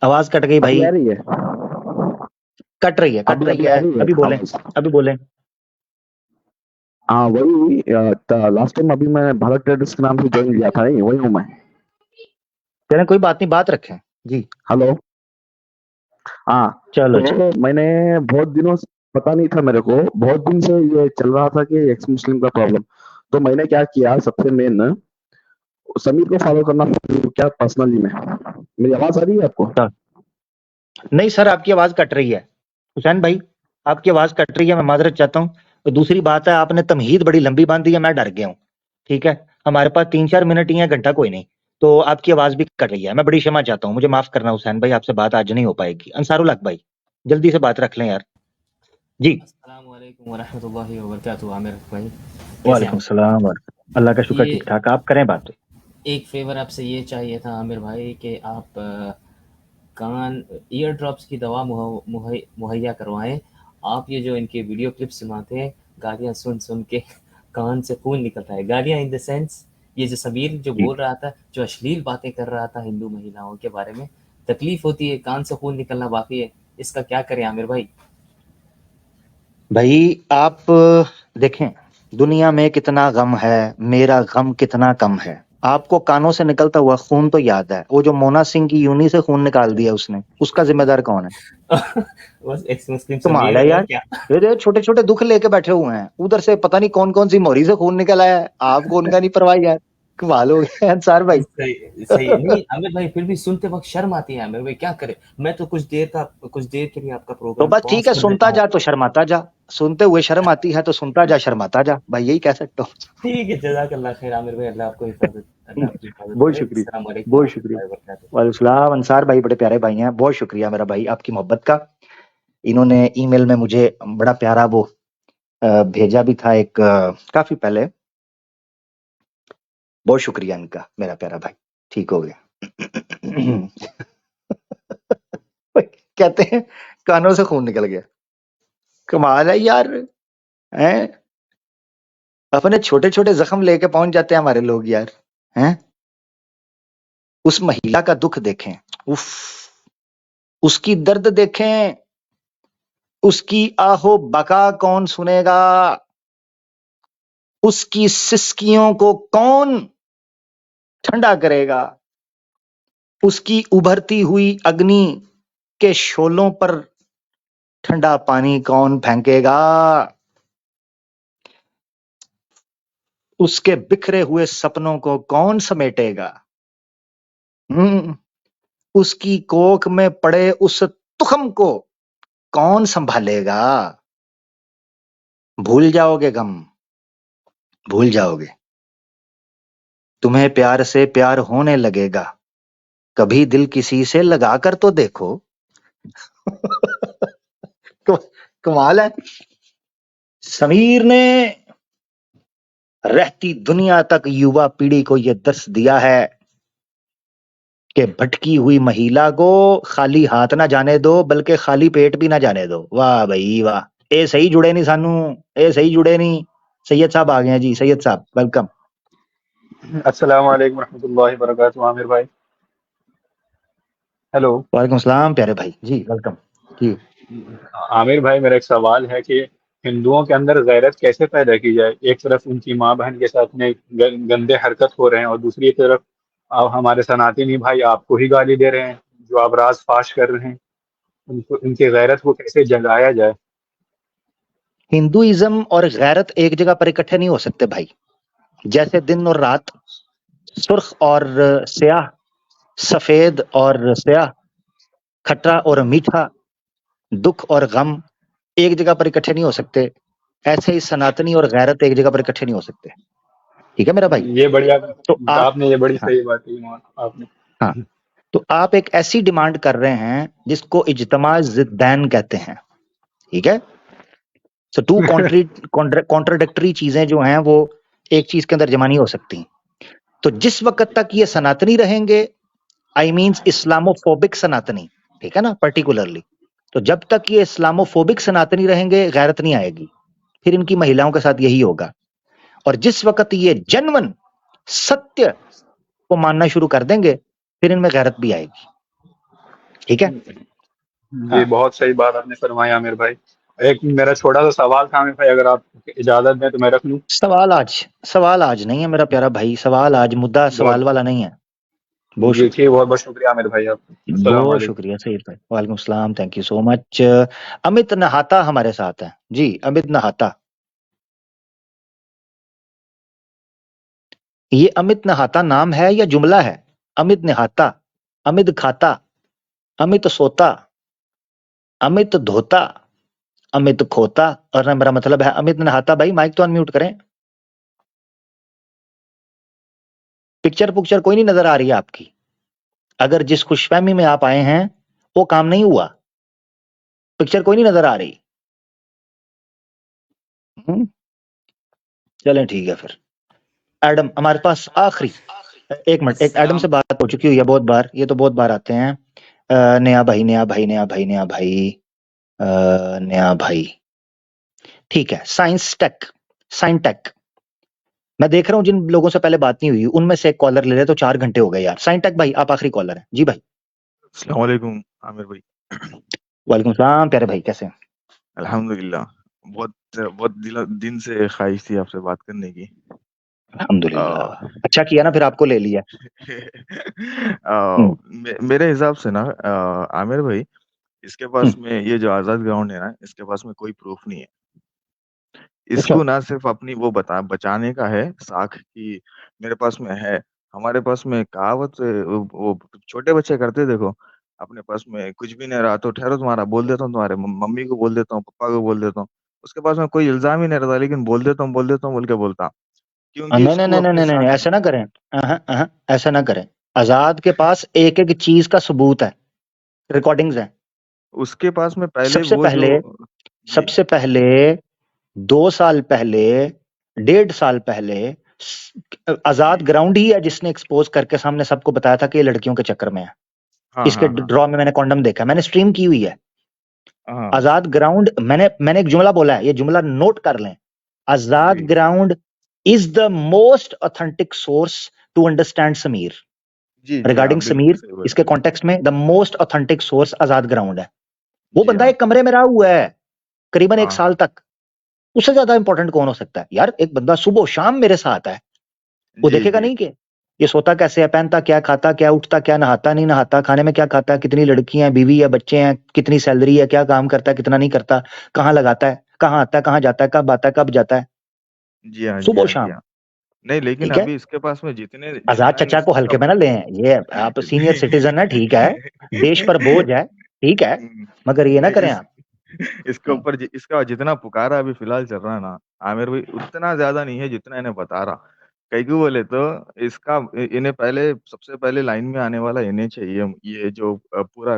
आवाज कट गई भाई। कट रही है। अभी बोले। हाँ वही, लास्ट टाइम अभी मैं भारत ट्रेडर्स के नाम से ज्वाइन किया था, वही हूँ मैं। चलें कोई बात नहीं, बात रखें जी। हेलो। हाँ चलो, तो मैंने बहुत दिनों से, पता नहीं था मेरे को, बहुत दिन से ये चल रहा था कि एक्स मुस्लिम का प्रॉब्लम। तो मैंने क्या किया, सबसे मेन समीर को फॉलो करना क्या पर्सनली में। मेरी आवाज आ रही है आपको? नहीं सर, आपकी आवाज कट रही है। हुसैन भाई आपकी आवाज कट रही है, मैं माजरत चाहता हूँ। तो दूसरी बात है, आपने तमहीद बड़ी लंबी बांधी है, मैं डर गया हूँ। ठीक है, हमारे पास 3-4 मिनट ही है, घंटा कोई नहीं। तो आपकी आवाज भी कट रही है, मैं बड़ी क्षमा चाहता हूँ, मुझे माफ करना हुसैन भाई, आपसे बात आज नहीं हो पाएगी। अंसारुल हक भाई जल्दी से बात रख लें यार जी। वालेकुम वरहमतुल्लाहि वबरकातुहू आमिर भाई, कैसे हैं वालेकुम आप? सलाम अल्लाह का शुक्र, ये ठीक ठाक। आप करें बात। एक फेवर आपसे ये चाहिए था आमिर भाई कि आप कान ईयर ड्रॉप्स की दवा मुहैया करवाएं। आप ये जो इनके वीडियो क्लिप्स सुनाते हैं, गालियाँ सुन सुन के कान से खून निकलता है। गालियाँ इन द सेंस ये जो समीर जो जी बोल रहा था, जो अश्लील बातें कर रहा था हिंदू महिलाओं के बारे में, तकलीफ होती है, कान से खून निकलना बाकी है। इसका क्या करें आमिर भाई? भाई, आप देखें दुनिया में कितना गम है, मेरा गम कितना कम है। आपको कानों से निकलता हुआ खून तो याद है, वो जो मोना सिंह की यूनी से खून निकाल दिया उसने, उसका जिम्मेदार कौन है? बस एक्स मुस्लिम कमाल समीर है और यार। क्या। ये छोटे छोटे दुख लेके बैठे हुए हैं, उधर से पता नहीं कौन कौन सी मोहरी से खून निकल आया है, आपको उनका नहीं परवाह यार। कमाल हो गया अंसार भाई। सही सही है। नहीं आमिर भाई, फिर भी सुनते वक्त शर्म आती है आमिर भाई, क्या करे। मैं तो कुछ देर के लिए आपका तो प्रोग्राम बस पॉज ठीक है, कर देता सुनता हूँ। जा तो शर्माता जा। सुनते हुए शर्म आती है तो सुनता जा शर्माता जा, भाई यही कह सकता हूँ। ठीक है, जज़ाकल्लाह खैर आमिर भाई, अल्लाह आपकी हिफाजत बहुत करे। शुक्रिया, अस्सलाम वालेकुम बहुत शुक्रिया। वरहमतुल्लाहि वबरकातुहू। वालेकुम सलाम। अंसार भाई बड़े प्यारे भाई हैं, बहुत शुक्रिया मेरा भाई आपकी मोहब्बत का। इन्होंने ईमेल में मुझे बड़ा प्यारा वो भेजा भी था एक काफी पहले। बहुत शुक्रिया इनका मेरा प्यारा भाई, ठीक हो गया। कहते हैं कानों से खून निकल गया। कमाल है यार, हैं? अपने छोटे छोटे जख्म लेके पहुंच जाते हैं हमारे लोग यार, हैं? उस महिला का दुख देखें, उफ, उसकी दर्द देखें, उसकी आहो बका कौन सुनेगा, उसकी सिसकियों को कौन ठंडा करेगा, उसकी उभरती हुई अग्नि के शोलों पर ठंडा पानी कौन फेंकेगा, उसके बिखरे हुए सपनों को कौन समेटेगा, उसकी कोख में पड़े उस तुखम को कौन संभालेगा। भूल जाओगे गम, भूल जाओगे, तुम्हें प्यार से प्यार होने लगेगा, कभी दिल किसी से लगा कर तो देखो। कमाल है। समीर ने रहती दुनिया तक युवा पीढ़ी को यह दर्श दिया है कि भटकी हुई महिला को खाली हाथ ना जाने दो, बल्कि खाली पेट भी ना जाने दो। वाह भाई वाह, ए सही जुड़े नहीं सानू, ए सही जुड़े नहीं। सैयद साहब आ गए हैं जी, सैयद साहब वेलकम। अस्सलाम वालेकुम रहमतुल्लाहि वबरकातुहू आमिर भाई। हेलो वालेकुम सलाम प्यारे भाई जी, वेलकम जी। आमिर भाई, मेरा एक सवाल है कि हिंदुओं के अंदर गैरत कैसे पैदा की जाए। एक तरफ उनकी माँ बहन के साथ में गंदे हरकत हो रहे हैं और दूसरी तरफ अब हमारे सनातनी भाई आपको ही गाली दे रहे हैं जो आप राज फाश कर रहे हैं। उनको उनकी गैरत को कैसे जगाया जाए। हिंदुइज्म और गैरत एक जगह पर इकट्ठे नहीं हो सकते भाई। जैसे दिन और रात, सुर्ख और स्याह, सफेद और स्याह, खट्टा और मीठा, दुख और गम एक जगह पर इकट्ठे नहीं हो सकते। ऐसे ही सनातनी और गैरत एक जगह पर इकट्ठे नहीं हो सकते। ठीक है मेरा भाई। ये बढ़िया, तो आप, आपने ये बड़ी हाँ सही बात की आपने। हाँ, तो आप एक ऐसी डिमांड कर रहे हैं जिसको इज्तमा जिद्दैन कहते हैं। ठीक है। सो टू कॉन्ट्राडिक्टरी चीजें जो हैं वो एक चीज के अंदर जमा नहीं हो सकती। तो जिस वक्त तक ये सनातनी रहेंगे, आई मीन्स इस्लामोफोबिक सनातनी, ठीक है ना, पर्टिकुलरली, तो जब तक ये इस्लामोफोबिक सनातनी रहेंगे गैरत नहीं आएगी। फिर इनकी महिलाओं के साथ यही होगा। और जिस वक्त ये जेन्युइन सत्य को मानना शुरू कर देंगे, फिर इनमें गैरत भी आएगी। ठीक है। ये हाँ, बहुत सही बात आपने फरमाया आमिर भाई। एक मेरा छोटा सा सवाल था आमिर भाई, अगर आप इजाजत दें तो मैं रख लूं। सवाल आज नहीं है मेरा प्यारा भाई, सवाल आज मुद्दा बहुत सवाल वाला नहीं है। बहुत जी शुक्रिया, ठीक, बहुत बहुत शुक्रिया आमिर भाई आपका। अस्सलाम बहुत वालेकुम। शुक्रिया सईद भाई। वालेकुम सलाम, thank you so much. Amit नहाता हमारे साथ है जी, अमित नहाता। ये अमित नहाता नाम है या जुमला है? अमित नहाता, अमित खाता, अमित सोता, अमित धोता, अमित खोता, और ना मेरा मतलब है अमित नहाता। भाई माइक तो अनम्यूट करें। पिक्चर पुक्चर कोई नहीं नजर आ रही है आपकी। अगर जिस खुशफहमी में आप आए हैं वो काम नहीं हुआ, पिक्चर कोई नहीं नजर आ रही। चलें ठीक है फिर। एडम हमारे पास आखिरी, एक मिनट, एक एडम से बात हो चुकी हुई है बहुत बार, ये तो बहुत बार आते हैं। नया भाई नया भाई नया भाई नया भाई नया भाई, ठीक है। साइंस टेक, साइन टेक, मैं देख रहा हूँ जिन लोगों से पहले बात नहीं हुई उनमें से एक कॉलर ले रहे, तो 4 घंटे हो गए यार। साइन टेक भाई आप आखिरी कॉलर हैं जी भाई। अस्सलाम वालेकुम आमिर भाई। वालेकुम सलाम प्यारे भाई, कैसे हैं? अल्हम्दुलिल्लाह, बहुत बहुत दिन से ख्वाहिश थी आपसे बात करने की। अल्हम्दुलिल्लाह, अच्छा किया ना फिर आपको ले लिया। मेरे हिसाब से ना आमिर भाई, इसके पास हम्म, में ये जो आजाद ग्राउंड है ना, इसके पास में कोई प्रूफ नहीं है। अच्छा इसको ना सिर्फ अपनी वो बचाने का है साख कि मेरे पास में है। हमारे पास में कहावत वो छोटे बच्चे करते देखो, अपने पास में कुछ भी नहीं रहा तो ठहरो तुम्हारा बोल देता हूँ, तुम्हारे मम्मी को बोल देता हूँ, पापा को बोल देता हूँ। उसके पास में कोई इल्जाम ही नहीं रहता, लेकिन बोल देता हूँ बोल के बोलता, क्योंकि नहीं नहीं इसको नहीं नहीं अपने नहीं नहीं, साथ ऐसा ना करें। ऐसा ना करें। आजाद के पास एक एक चीज का सबूत है, रिकॉर्डिंग्स हैं। उसके पास में पहले सबसे वो जो पहले जी सबसे पहले 2 साल पहले, 1.5 साल पहले आजाद जी ग्राउंड ही है जिसने एक्सपोज करके सामने सबको बताया था कि ये लड़कियों के चक्कर में है। हाँ इसके हाँ हाँ ड्रॉ में मैंने कॉन्डम देखा, मैंने स्ट्रीम की हुई है। हाँ आजाद ग्राउंड, मैंने एक जुमला बोला है, ये जुमला नोट कर लें। Azad ji ground is the most authentic source to understand Sameer. जी जी, आप रिगार्डिंग बिल्कुल समीर, सही बोले। इसके कॉन्टेक्स्ट में the most authentic source Azad ground है। वो जी बंदा हाँ एक कमरे में रहा हुआ है करीबन 1 हाँ साल तक। उससे ज्यादा इंपॉर्टेंट कौन हो सकता है यार? एक बंदा सुबह शाम मेरे साथ है, वो जी देखेगा जी नहीं कि ये सोता कैसे है, पहनता क्या, खाता क्या, उठता क्या, नहाता नहीं नहाता, खाने में क्या खाता है, कितनी लड़कियां हैं, बीवी है, बच्चे हैं, कितनी सैलरी है, क्या काम करता है, कितना नहीं करता, कहाँ लगाता है, कहाँ आता है, कहाँ जाता है, कब आता है, कब जाता है, जी हाँ जी सुबह हाँ जी शाम। हाँ। नहीं, लेकिन ठीक है, अभी इसके पास में जितने आजाद जितना चचा को इसका हल्के में ना लें, ये आप सीनियर सिटीजन है, ठीक है, देश पर बोझ है, ठीक है, मगर ये ना नहीं करें इस आप। इसके ऊपर इसका जितना पुकारा अभी फिलहाल चल रहा है ना आमिर भाई, उतना ज्यादा नहीं है जितना इन्हें बता रहा। कई क्यों बोले तो इसका इन्हें पहले सबसे पहले लाइन में आने वाला इन्हें चाहिए। ये जो पूरा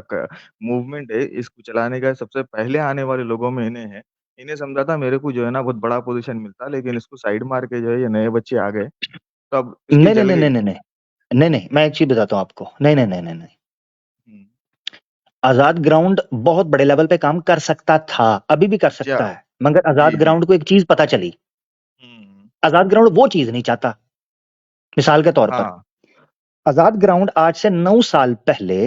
मूवमेंट है इसको चलाने का सबसे पहले आने वाले लोगों में इन्हें है। इन्हें समझा था मेरे को जो है ना बहुत बड़ा पोजीशन मिलता, लेकिन इसको साइड मार के जो है ये नए बच्चे आ गए, तो अब इसकी नहीं नहीं जल नहीं गई। नहीं नहीं नहीं नहीं नहीं, मैं एक चीज बताता हूँ आपको, नहीं नहीं नहीं नहीं नहीं, हम्म, आजाद ग्राउंड बहुत बड़े लेवल पे काम कर सकता था, अभी भी कर क्या सकता है, मगर जी आजाद जी ग्राउंड को एक चीज पता चली। हम्म, आजाद ग्राउंड वो चीज नहीं चाहता। मिसाल के तौर पर, हाँ आजाद ग्राउंड आज से 9 साल पहले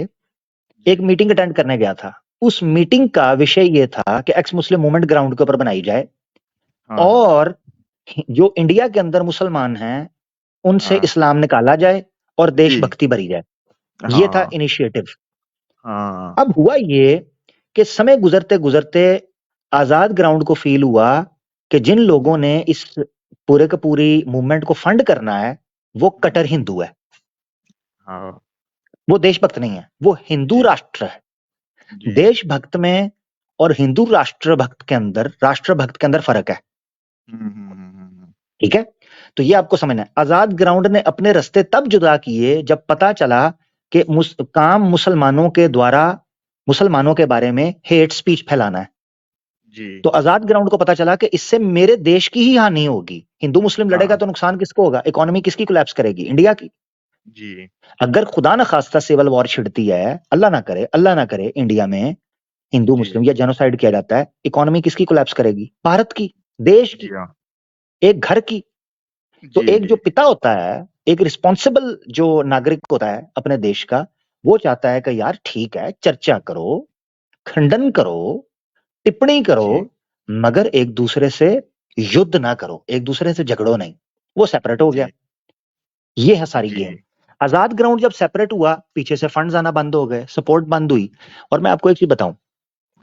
एक जी मीटिंग अटेंड करने गया था। उस मीटिंग का विषय ये था कि एक्स मुस्लिम मूवमेंट ग्राउंड के ऊपर बनाई जाए, हाँ हाँ और जो इंडिया के अंदर मुसलमान हैं उनसे हाँ इस्लाम निकाला जाए और जी देशभक्ति भरी जाए। ये था हाँ इनिशिएटिव। हाँ अब हुआ ये कि समय गुजरते गुजरते आजाद ग्राउंड को फील हुआ कि जिन लोगों ने इस पूरे का पूरी मूवमेंट को फंड करना है वो कट्टर हिंदू है, हाँ वो देशभक्त नहीं है, वो हिंदू जी राष्ट्र है। जी देशभक्त में और हिंदू राष्ट्रभक्त के अंदर फर्क है। ठीक है, तो ये आपको समझना है। आजाद ग्राउंड ने अपने रास्ते तब जुदा किए जब पता चला कि काम मुसलमानों के द्वारा मुसलमानों के बारे में हेट स्पीच फैलाना है। जी तो आजाद ग्राउंड को पता चला कि इससे मेरे देश की ही हानि होगी। हिंदू मुस्लिम लड़ेगा हाँ तो नुकसान किसको होगा? इकोनॉमी किसकी कोलैप्स करेगी? इंडिया की। जी अगर खुदा न खास्ता सिविल वॉर छिड़ती है, अल्लाह ना करे इंडिया में हिंदू जी मुस्लिम या जेनोसाइड किया जाता है, इकोनॉमी किसकी कोलैप्स करेगी? भारत की, देश जी की, हाँ एक घर की। तो जी एक जो जी पिता होता है, एक रिस्पॉन्सिबल जो नागरिक होता है अपने देश का, वो चाहता है कि यार ठीक है, चर्चा करो, खंडन करो, टिप्पणी करो, जी मगर एक दूसरे से युद्ध ना करो, एक दूसरे से झगड़ो नहीं। वो सेपरेट हो गया। जी ये है सारी गेम। जी आजाद ग्राउंड जब सेपरेट हुआ, पीछे से फंड्स आना बंद हो गए, सपोर्ट बंद हुई। और मैं आपको एक चीज बताऊं,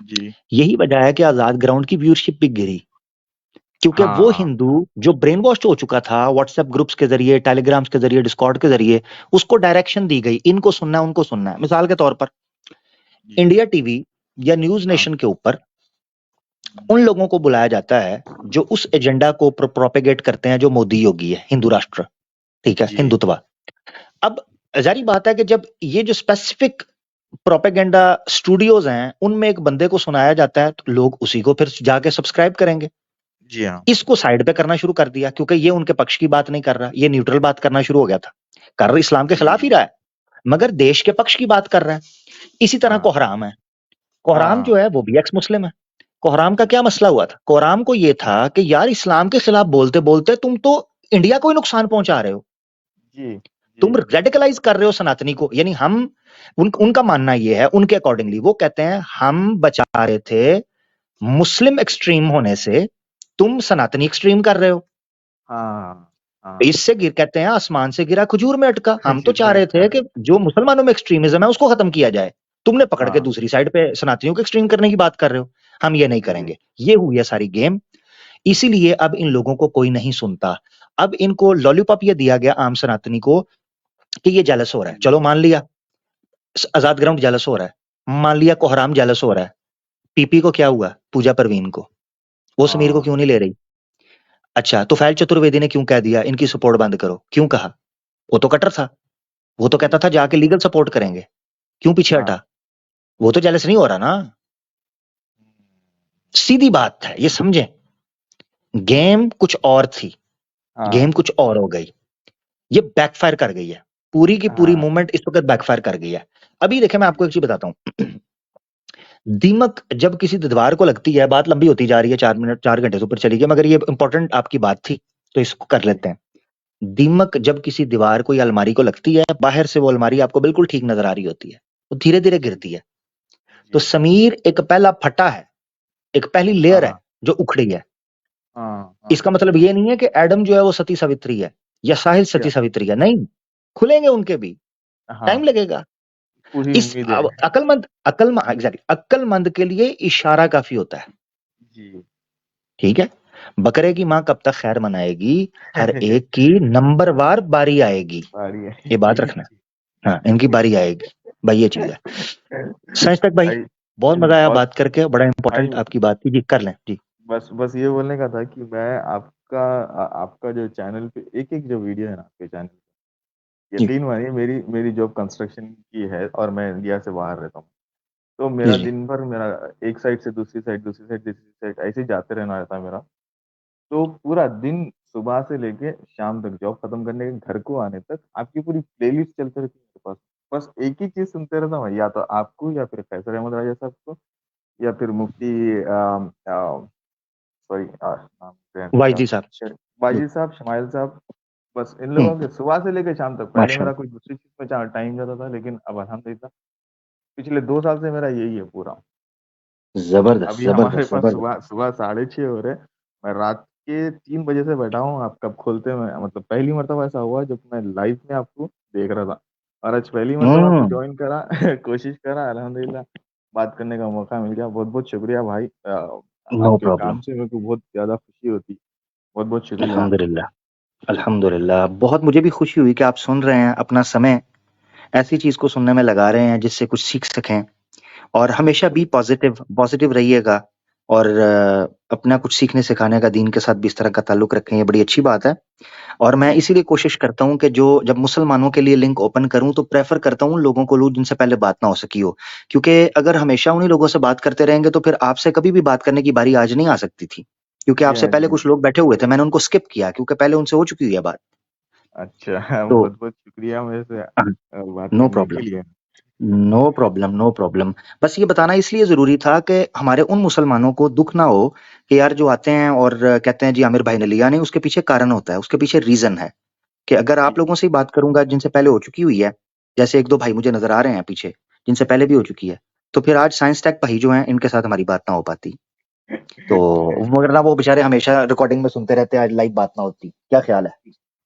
जी यही वजह है कि आजाद ग्राउंड की व्यूअरशिप भी गिरी, क्योंकि वो हाँ हिंदू जो ब्रेन वॉश हो चुका था व्हाट्सएप ग्रुप्स के जरिए, टेलीग्राम्स के जरिए, डिस्कॉर्ड के जरिए, उसको डायरेक्शन दी गई, इनको सुनना है, उनको सुनना है। मिसाल के तौर पर जी इंडिया टीवी या न्यूज हाँ नेशन के ऊपर उन लोगों को बुलाया जाता है जो उस एजेंडा को प्रोपेगेट करते हैं जो मोदी योगी है, हिंदू राष्ट्र, ठीक है, जी हिंदुत्व। अब जारी बात है कि जब ये जो स्पेसिफिक प्रोपेगेंडा स्टूडियोज हैं उनमें एक बंदे को सुनाया जाता है तो लोग उसी को फिर जाके सब्सक्राइब करेंगे। जी हाँ। इसको साइड पे करना शुरू कर दिया क्योंकि ये उनके पक्ष की बात नहीं कर रहा, ये न्यूट्रल बात करना शुरू हो गया था। कर इस्लाम के खिलाफ ही रहा है मगर देश के पक्ष की बात कर रहा है। इसी तरह हाँ कोहराम है, कोहराम जो हाँ है वो भी एक्स मुस्लिम है। कोहराम का क्या मसला हुआ था? कोहराम को ये था कि यार इस्लाम के खिलाफ बोलते बोलते तुम तो इंडिया को ही नुकसान पहुंचा रहे हो, जी तुम जी रेडिकलाइज कर रहे हो सनातनी को। यानी हम उनका मानना ये है, उनके अकॉर्डिंगली वो कहते हैं हम बचा रहे थे मुस्लिम एक्सट्रीम होने से, तुम सनातनी एक्सट्रीम कर रहे हो। हाँ हाँ इससे गिर कहते हैं आसमान से गिरा खजूर में अटका। हम तो खजूर चाह में रहे थे अटका। कि जो मुसलमानों में एक्सट्रीमिज्म है उसको खत्म किया जाए, तुमने पकड़ के हाँ दूसरी साइड पे सनातनियों को एक्सट्रीम करने की बात कर रहे हो। हम ये नहीं जी करेंगे। ये हुई है सारी गेम। इसीलिए अब इन लोगों को कोई नहीं सुनता। अब इनको लॉलीपॉप ये दिया गया आम सनातनी को कि ये जेलस हो रहा है। चलो मान लिया आजाद ग्राउंड जेलस हो रहा है, मान लिया कोहराम जेलस हो रहा है, पीपी को क्या हुआ, पूजा परवीन को, वो समीर को हाँ क्यों नहीं ले रही? अच्छा तुफैल चतुर्वेदी ने क्यों कह दिया इनकी सपोर्ट बंद करो? क्यों कहा? वो तो कटर था, वो तो कहता था जाके लीगल सपोर्ट करेंगे, क्यों पीछे हाँ हटा? वो तो जेलस नहीं हो रहा ना। सीधी बात है, ये समझें। गेम कुछ और थी, गेम हाँ कुछ और हो गई, ये बैकफायर कर गई है। पूरी की पूरी हाँ मूवमेंट इस वक्त बैकफायर कर गई है। अभी देखिए मैं आपको एक चीज बताता हूं। दीमक जब किसी दीवार को लगती है, बात लंबी होती जा रही है, 4 मिनट 4 घंटे से ऊपर चली गई, मगर ये इंपॉर्टेंट आपकी बात थी तो इसको कर लेते हैं। दीमक जब किसी दीवार को या अलमारी को लगती है, बाहर से वो अलमारी आपको बिल्कुल ठीक नजर आ रही होती है, वो धीरे धीरे गिरती है। तो जी समीर एक पहला फटा है, एक पहली लेयर है हाँ जो उखड़ी है। हाँ हाँ इसका मतलब ये नहीं है कि एडम जो है वो सती सावित्री है या साहिल क्या सती सावित्री है, नहीं, खुलेंगे उनके भी, टाइम हाँ लगेगा। पूरी इस उम्मीद है। अकलमंद एग्जैक्टली अक्लमंद के लिए इशारा काफी होता है। जी ठीक है, बकरे की माँ कब तक खैर मनाएगी, हर एक की नंबरवार बारी आएगी, बारी है ये बात जी रखना। हाँ इनकी बारी आएगी भाई, ये चीज है। संज तक भाई, भाई बहुत मजा आया बहुत बात करके, बड़ा भाई इंपॉर्टेंट आपकी बात थी जी, कर लें जी। बस बस ये बोलने का था कि मैं आपका जो चैनल पे एक एक जो वीडियो है ना आपके चैनल पे, जी यकीन मानिए मेरी मेरी जॉब कंस्ट्रक्शन की है और मैं इंडिया से बाहर रहता हूँ। तो जी मेरा जी दिन भर मेरा एक साइड से दूसरी साइड, दूसरी साइड तीसरी साइड ऐसे ही जाते रहना रहता है मेरा। तो पूरा दिन सुबह से लेके शाम तक जॉब खत्म करने के घर को आने तक आपकी पूरी प्लेलिस्ट चलती रहती है मेरे पास। बस एक ही चीज सुनते रहता हूँ, या तो आपको या फिर फैसल अहमद राजा साहब को या फिर मुफ्ती सॉरी नाम भूल गया वाई इनका, जी साहब। जी। बाजी साहब, शमाइल साहब। बस इन लोगों हम्म, के सुबह से लेकर शाम तक। पहले मेरा माशाल्लाह, कोई दूसरी चीज में टाइम जाता था, लेकिन अब अल्हम्दुलिल्लाह पिछले 2 साल से मेरा यही है पूरा। जबरदस्त अभी हमारे जबरदस्त पास जबरदस्त। सुबह सुबह 6:30 हो रहे हैं। मैं रात के 3 बजे से बैठा हूँ। आप कब खोलते हैं, मतलब पहली मरतबा ऐसा हुआ जब मैं लाइव में आपको देख रहा था, और आज पहली मरतबा आपको हम्म, ज्वाइन करा कोशिश करा, अल्हम्दुलिल्लाह बात करने का मौका मिल गया। बहुत बहुत शुक्रिया भाई। नो आपके काम प्रॉब्लम। से मेरे को बहुत ज्यादा खुशी होती। बहुत बहुत शुक्रिया आपका। अल्हम्दुलिल्लाह, अल्हम्दुलिल्लाह, बहुत मुझे भी खुशी हुई कि आप सुन रहे हैं, अपना समय ऐसी चीज को सुनने में लगा रहे हैं जिससे कुछ सीख सकें। और हमेशा भी पॉजिटिव पॉजिटिव रहिएगा, और अपना कुछ सीखने सिखाने का, दीन के साथ भी इस तरह का ताल्लुक रखें, ये बड़ी अच्छी बात है। और मैं जी इसीलिए कोशिश करता हूँ कि जो जब मुसलमानों के लिए लिंक ओपन करूँ तो प्रेफर करता हूँ उन लोगों को लूँ जिनसे पहले बात ना हो सकी हो, क्योंकि अगर हमेशा उन्हीं लोगों से बात करते रहेंगे तो फिर आपसे कभी भी बात करने की बारी आज नहीं आ सकती थी, क्योंकि जी आपसे हाँ पहले जी हाँ। कुछ लोग बैठे हुए थे, मैंने उनको स्किप किया क्योंकि पहले उनसे हो चुकी हुई है बात। अच्छा तो बहुत बहुत शुक्रिया मेरे से बात नो करने के प्रॉब्लम, लिए। No problem, no problem. बस ये बताना इसलिए ज़रूरी था कि हमारे उन मुसलमानों को दुःख ना हो कि यार जो आते हैं और कहते हैं जी आमिर भाई ने लिया नहीं, उसके पीछे कारण होता है, उसके पीछे रीज़न है कि अगर जी आप लोगों से ही बात करूँगा जिनसे पहले हो चुकी हुई है, जैसे 1-2 भाई मुझे नज़र आ रहे हैं पीछे, जिनसे पहले भी हो चुकी है, तो फिर आज साइंस टेक भाई जो हैं, इनके साथ हमारी बात ना हो पाती। तो वरना वो बेचारे हमेशा रिकॉर्डिंग में सुनते रहते, आज लाइव बात ना होती। क्या ख़्याल है?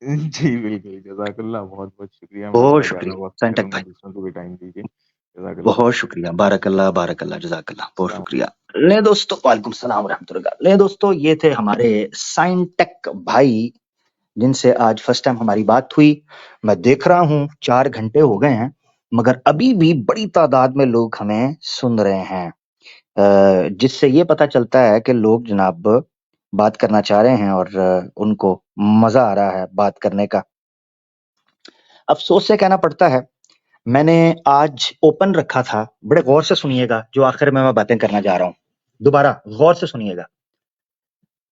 जी बिल्कुल, जज़ाकल्लाह, बहुत बहुत शुक्रिया। मैं बहुत आपका ज़्यादा शुक्रिया, वक्त साइंस टेक करूँगा, भाई। दूसरों को भी टाइम दीजिए। जज़ाकल्लाह। बहुत शुक्रिया, बारकल्लाह बारकल्लाह, जज़ाकल्लाह, बहुत अस्सलाम। शुक्रिया। ले दोस्तों, वालेकुम सलाम रहमतुल्लाह। ले दोस्तों, ये थे हमारे साइंटेक भाई जिनसे आज फर्स्ट टाइम हमारी बात हुई। मैं देख रहा हूँ 4 घंटे हो गए हैं, मगर अभी भी बड़ी तादाद में लोग हमें सुन रहे हैं, जिससे ये पता चलता है कि लोग जनाब बात करना चाह रहे हैं और उनको मजा आ रहा है बात करने का। अफसोस से कहना पड़ता है, मैंने आज ओपन रखा था, बड़े गौर से सुनिएगा जो आखिर में मैं बातें करना जा रहा हूँ, दोबारा गौर से सुनिएगा।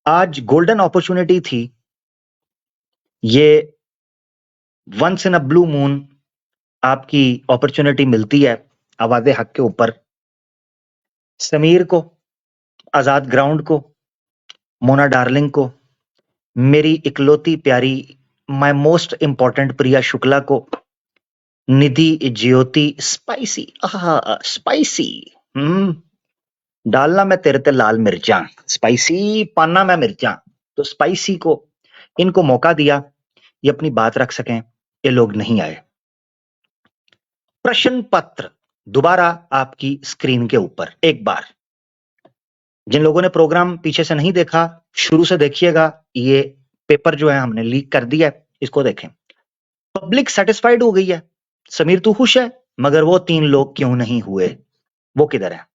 आज गोल्डन अपॉर्चुनिटी थी, ये once in a blue moon आपकी अपॉर्चुनिटी मिलती है आवाज़े हक के ऊपर। समीर को, आजाद ग्राउंड को, मोना डार्लिंग को, मेरी इकलौती प्यारी माय मोस्ट इंपॉर्टेंट प्रिया शुक्ला को, निधि ज्योति स्पाइसी, स्पाइसी, डालना मैं तेरे ते लाल मिर्चा, स्पाइसी पाना मैं मिर्चा, तो स्पाइसी को, इनको मौका दिया ये अपनी बात रख सकें, ये लोग नहीं आए। प्रश्न पत्र दोबारा आपकी स्क्रीन के ऊपर एक बार, जिन लोगों ने प्रोग्राम पीछे से नहीं देखा शुरू से देखिएगा। ये पेपर जो है हमने लीक कर दिया है, इसको देखें। पब्लिक सेटिस्फाइड हो गई है, समीर तू खुश है, मगर वो 3 लोग क्यों नहीं हुए, वो किधर है?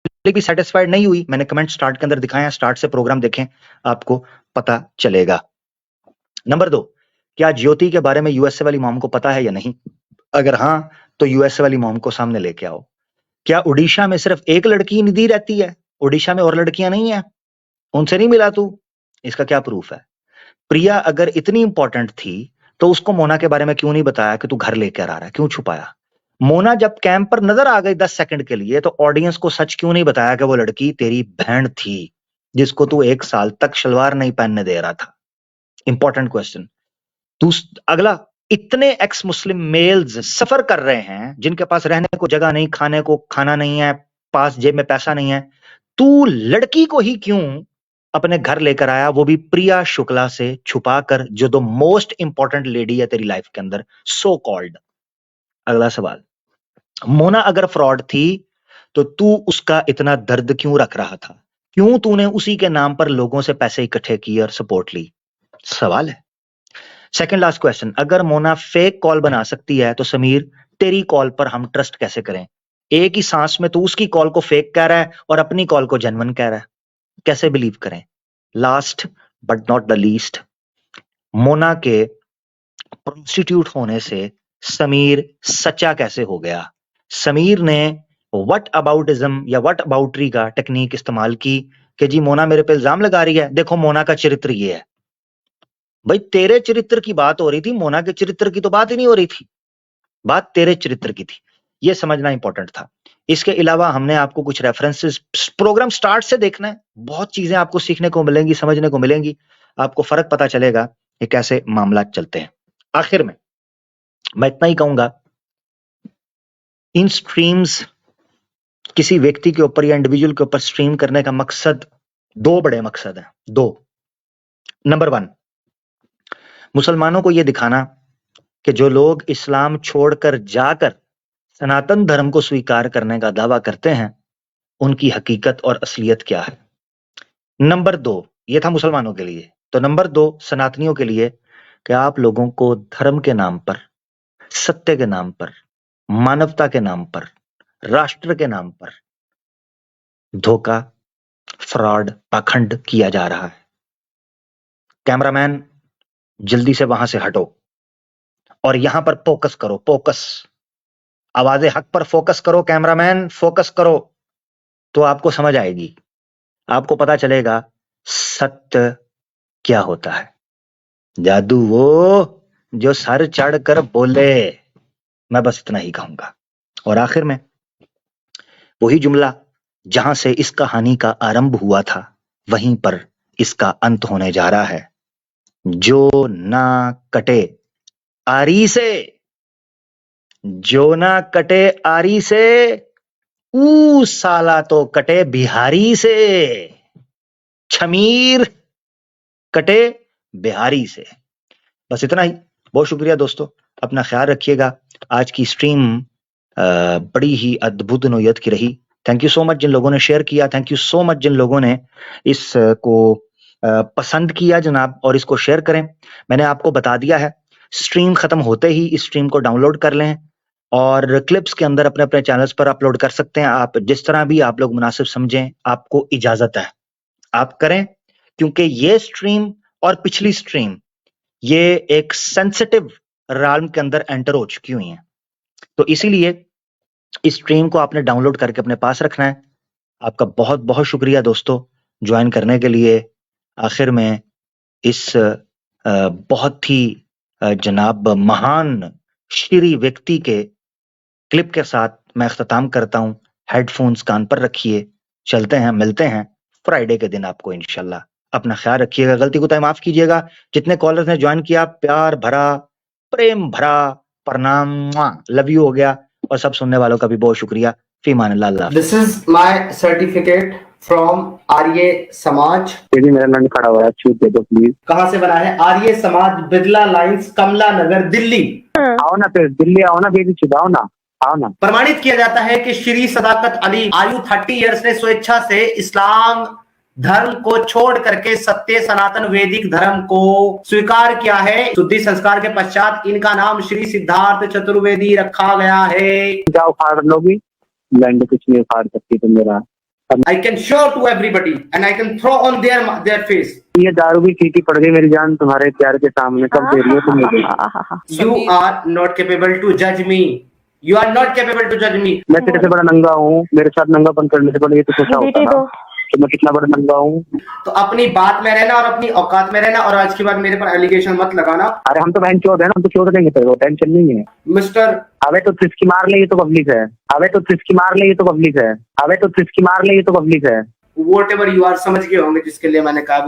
पब्लिक भी सेटिस्फाइड नहीं हुई, मैंने कमेंट स्टार्ट के अंदर दिखाया, स्टार्ट से प्रोग्राम देखें आपको पता चलेगा। नंबर 2, क्या ज्योति के बारे में यूएसए वाली मॉम को पता है या नहीं? अगर हाँ तो यूएसए वाली मॉम को सामने लेके आओ। क्या उड़ीसा में सिर्फ एक लड़की निधि रहती है, उड़ीसा में और लड़कियां नहीं है, उनसे नहीं मिला तू? इसका क्या प्रूफ है? प्रिया अगर इतनी इंपॉर्टेंट थी तो उसको मोना के बारे में क्यों नहीं बताया कि तू घर लेकर आ रहा है, क्यों छुपाया? मोना जब कैंप पर नजर आ गई 10 सेकंड के लिए तो ऑडियंस को सच क्यों नहीं बताया कि वो लड़की तेरी बहन थी जिसको तू 1 साल तक शलवार नहीं पहनने दे रहा था? Important question. अगला, इतने एक्स मुस्लिम मेल्स सफर कर रहे हैं जिनके पास रहने को जगह नहीं, खाने को खाना नहीं है, पास जेब में पैसा नहीं है, तू लड़की को ही क्यों अपने घर लेकर आया, वो भी प्रिया शुक्ला से छुपा कर, जो द मोस्ट इंपॉर्टेंट लेडी है तेरी लाइफ के अंदर, सो कॉल्ड। अगला सवाल, मोना अगर फ्रॉड थी तो तू उसका इतना दर्द क्यों रख रहा था? क्यों तूने उसी के नाम पर लोगों से पैसे इकट्ठे किए और सपोर्ट ली? सवाल है। सेकंड लास्ट क्वेश्चन, अगर मोना फेक कॉल बना सकती है तो समीर तेरी कॉल पर हम ट्रस्ट कैसे करें? एक ही सांस में तू उसकी कॉल को फेक कह रहा है और अपनी कॉल को जेन्युइन कह रहा है, कैसे बिलीव करें? Last but not the least, Mona के प्रोस्टिट्यूट होने से समीर सच्चा कैसे हो गया? समीर ने व्हाट अबाउटिज्म या व्हाट अबाउटरी का टेक्निक इस्तेमाल की कि जी मोना मेरे पे इल्जाम लगा रही है, देखो मोना का चरित्र ये है। भाई तेरे चरित्र की बात हो रही थी, मोना के चरित्र की तो बात ही नहीं हो रही थी, बात तेरे चरित्र की थी, ये समझना इंपॉर्टेंट था। इसके अलावा हमने आपको कुछ रेफरेंसेस, प्रोग्राम स्टार्ट से देखना है, बहुत चीजें आपको सीखने को मिलेंगी, समझने को मिलेंगी, आपको फर्क पता चलेगा ये कैसे मामला चलते हैं। आखिर में मैं इतना ही कहूंगा, इन स्ट्रीम्स किसी व्यक्ति के ऊपर या इंडिविजुअल के ऊपर स्ट्रीम करने का मकसद, 2 बड़े मकसद हैं, 2। नंबर 1, मुसलमानों को यह दिखाना कि जो लोग इस्लाम छोड़कर जाकर सनातन धर्म को स्वीकार करने का दावा करते हैं उनकी हकीकत और असलियत क्या है। नंबर 2, ये था मुसलमानों के लिए। तो नंबर 2 सनातनियों के लिए कि आप लोगों को धर्म के नाम पर, सत्य के नाम पर, मानवता के नाम पर, राष्ट्र के नाम पर धोखा, फ्रॉड, पाखंड किया जा रहा है। कैमरामैन जल्दी से वहां से हटो और यहां पर फोकस करो, फोकस, आवाज़े हक पर फोकस करो, कैमरामैन फोकस करो, तो आपको समझ आएगी, आपको पता चलेगा सत्य क्या होता है। जादू वो जो सर चढ़ कर बोले, मैं बस इतना ही कहूंगा। और आखिर में वही जुमला जहां से इस कहानी का आरंभ हुआ था वहीं पर इसका अंत होने जा रहा है। जो ना कटे आरी से, जो ना कटे आरी से, ऊ साला तो कटे बिहारी से, छमीर कटे बिहारी से। बस इतना ही। बहुत शुक्रिया दोस्तों, अपना ख्याल रखिएगा। आज की स्ट्रीम बड़ी ही अद्भुत नोयत की रही। थैंक यू सो मच जिन लोगों ने शेयर किया, थैंक यू सो मच जिन लोगों ने इसको पसंद किया जनाब, और इसको शेयर करें। मैंने आपको बता दिया है, स्ट्रीम खत्म होते ही इस स्ट्रीम को डाउनलोड कर लें और क्लिप्स के अंदर अपने अपने चैनल्स पर अपलोड कर सकते हैं। आप जिस तरह भी आप लोग मुनासिब समझें, आपको इजाजत है, आप करें, क्योंकि ये स्ट्रीम और पिछली स्ट्रीम ये एक सेंसिटिव राल्म के अंदर एंटर हो चुकी हुई हैं, तो इसीलिए इस स्ट्रीम को आपने डाउनलोड करके अपने पास रखना है। आपका बहुत बहुत शुक्रिया दोस्तों ज्वाइन करने के लिए। आखिर में इस बहुत ही जनाब महान श्री व्यक्ति के क्लिप के साथ मैं अख्ताम करता हूं। हेडफोन्स कान पर रखिए, चलते हैं, मिलते हैं फ्राइडे के दिन आपको इंशाल्लाह। अपना ख्याल रखिएगा, गलती को तो माफ कीजिएगा। जितने कॉलर्स ने ज्वाइन किया, प्यार भरा, प्रेम भरा प्रणाम, लव यू हो गया, और सब सुनने वालों का भी बहुत शुक्रिया। फीमान अल्लाह। This is my certificate from Arya Samaj. मेरा नाम खड़ा हुआ है, छूट दे दो प्लीज। कहाँ से बना है? आर्य समाज, बिरला लाइंस, कमला नगर, दिल्ली। आओ ना फिर दिल्ली आओ ना, बेबी चुदाओ ना, आओ ना। प्रमाणित किया जाता है कि श्री सदाकत अली आयु 30 इयर्स ने स्वेच्छा से इस्लाम धर्म को छोड़ करके सत्य सनातन वैदिक धर्म को स्वीकार किया है। शुद्धि संस्कार के पश्चात इनका नाम श्री सिद्धार्थ चतुर्वेदी रखा गया है। क्या उखाड़ लोगी? लैंड कुछ नहीं उखाड़ सकती तुम मेरा। I can show to everybody and I can throw on their face. ये दारू भी फीकी पड़ गई मेरी जान तुम्हारे प्यार के सामने, कब दे रही हो तुम मुझे? You are not capable to judge me. You are not capable to judge me. मैं तेरे से बड़ा नंगा हूँ, मेरे साथ नंगापन करने से पहले ये तो सोचा होता ना कि मैं कितना बड़ा नंगा हूँ। तो अपनी बात में रहना और अपनी औकात में रहना, और आज के बाद मेरे पर एलिगेशन मत लगाना। अरे हम तो बहन चोद है ना, हम तो चोद देंगे तेरे को, टेंशन नहीं है। मिस्टर अबे तो तिसकी मार ले, ये तो पब्लिक है। अबे तो तिसकी मार ले, ये तो पब्लिक है। अबे तो तिसकी मार ले, ये तो पब्लिक है। Whatever you are, समझ गए होंगे जिसके लिए मैंने कहा।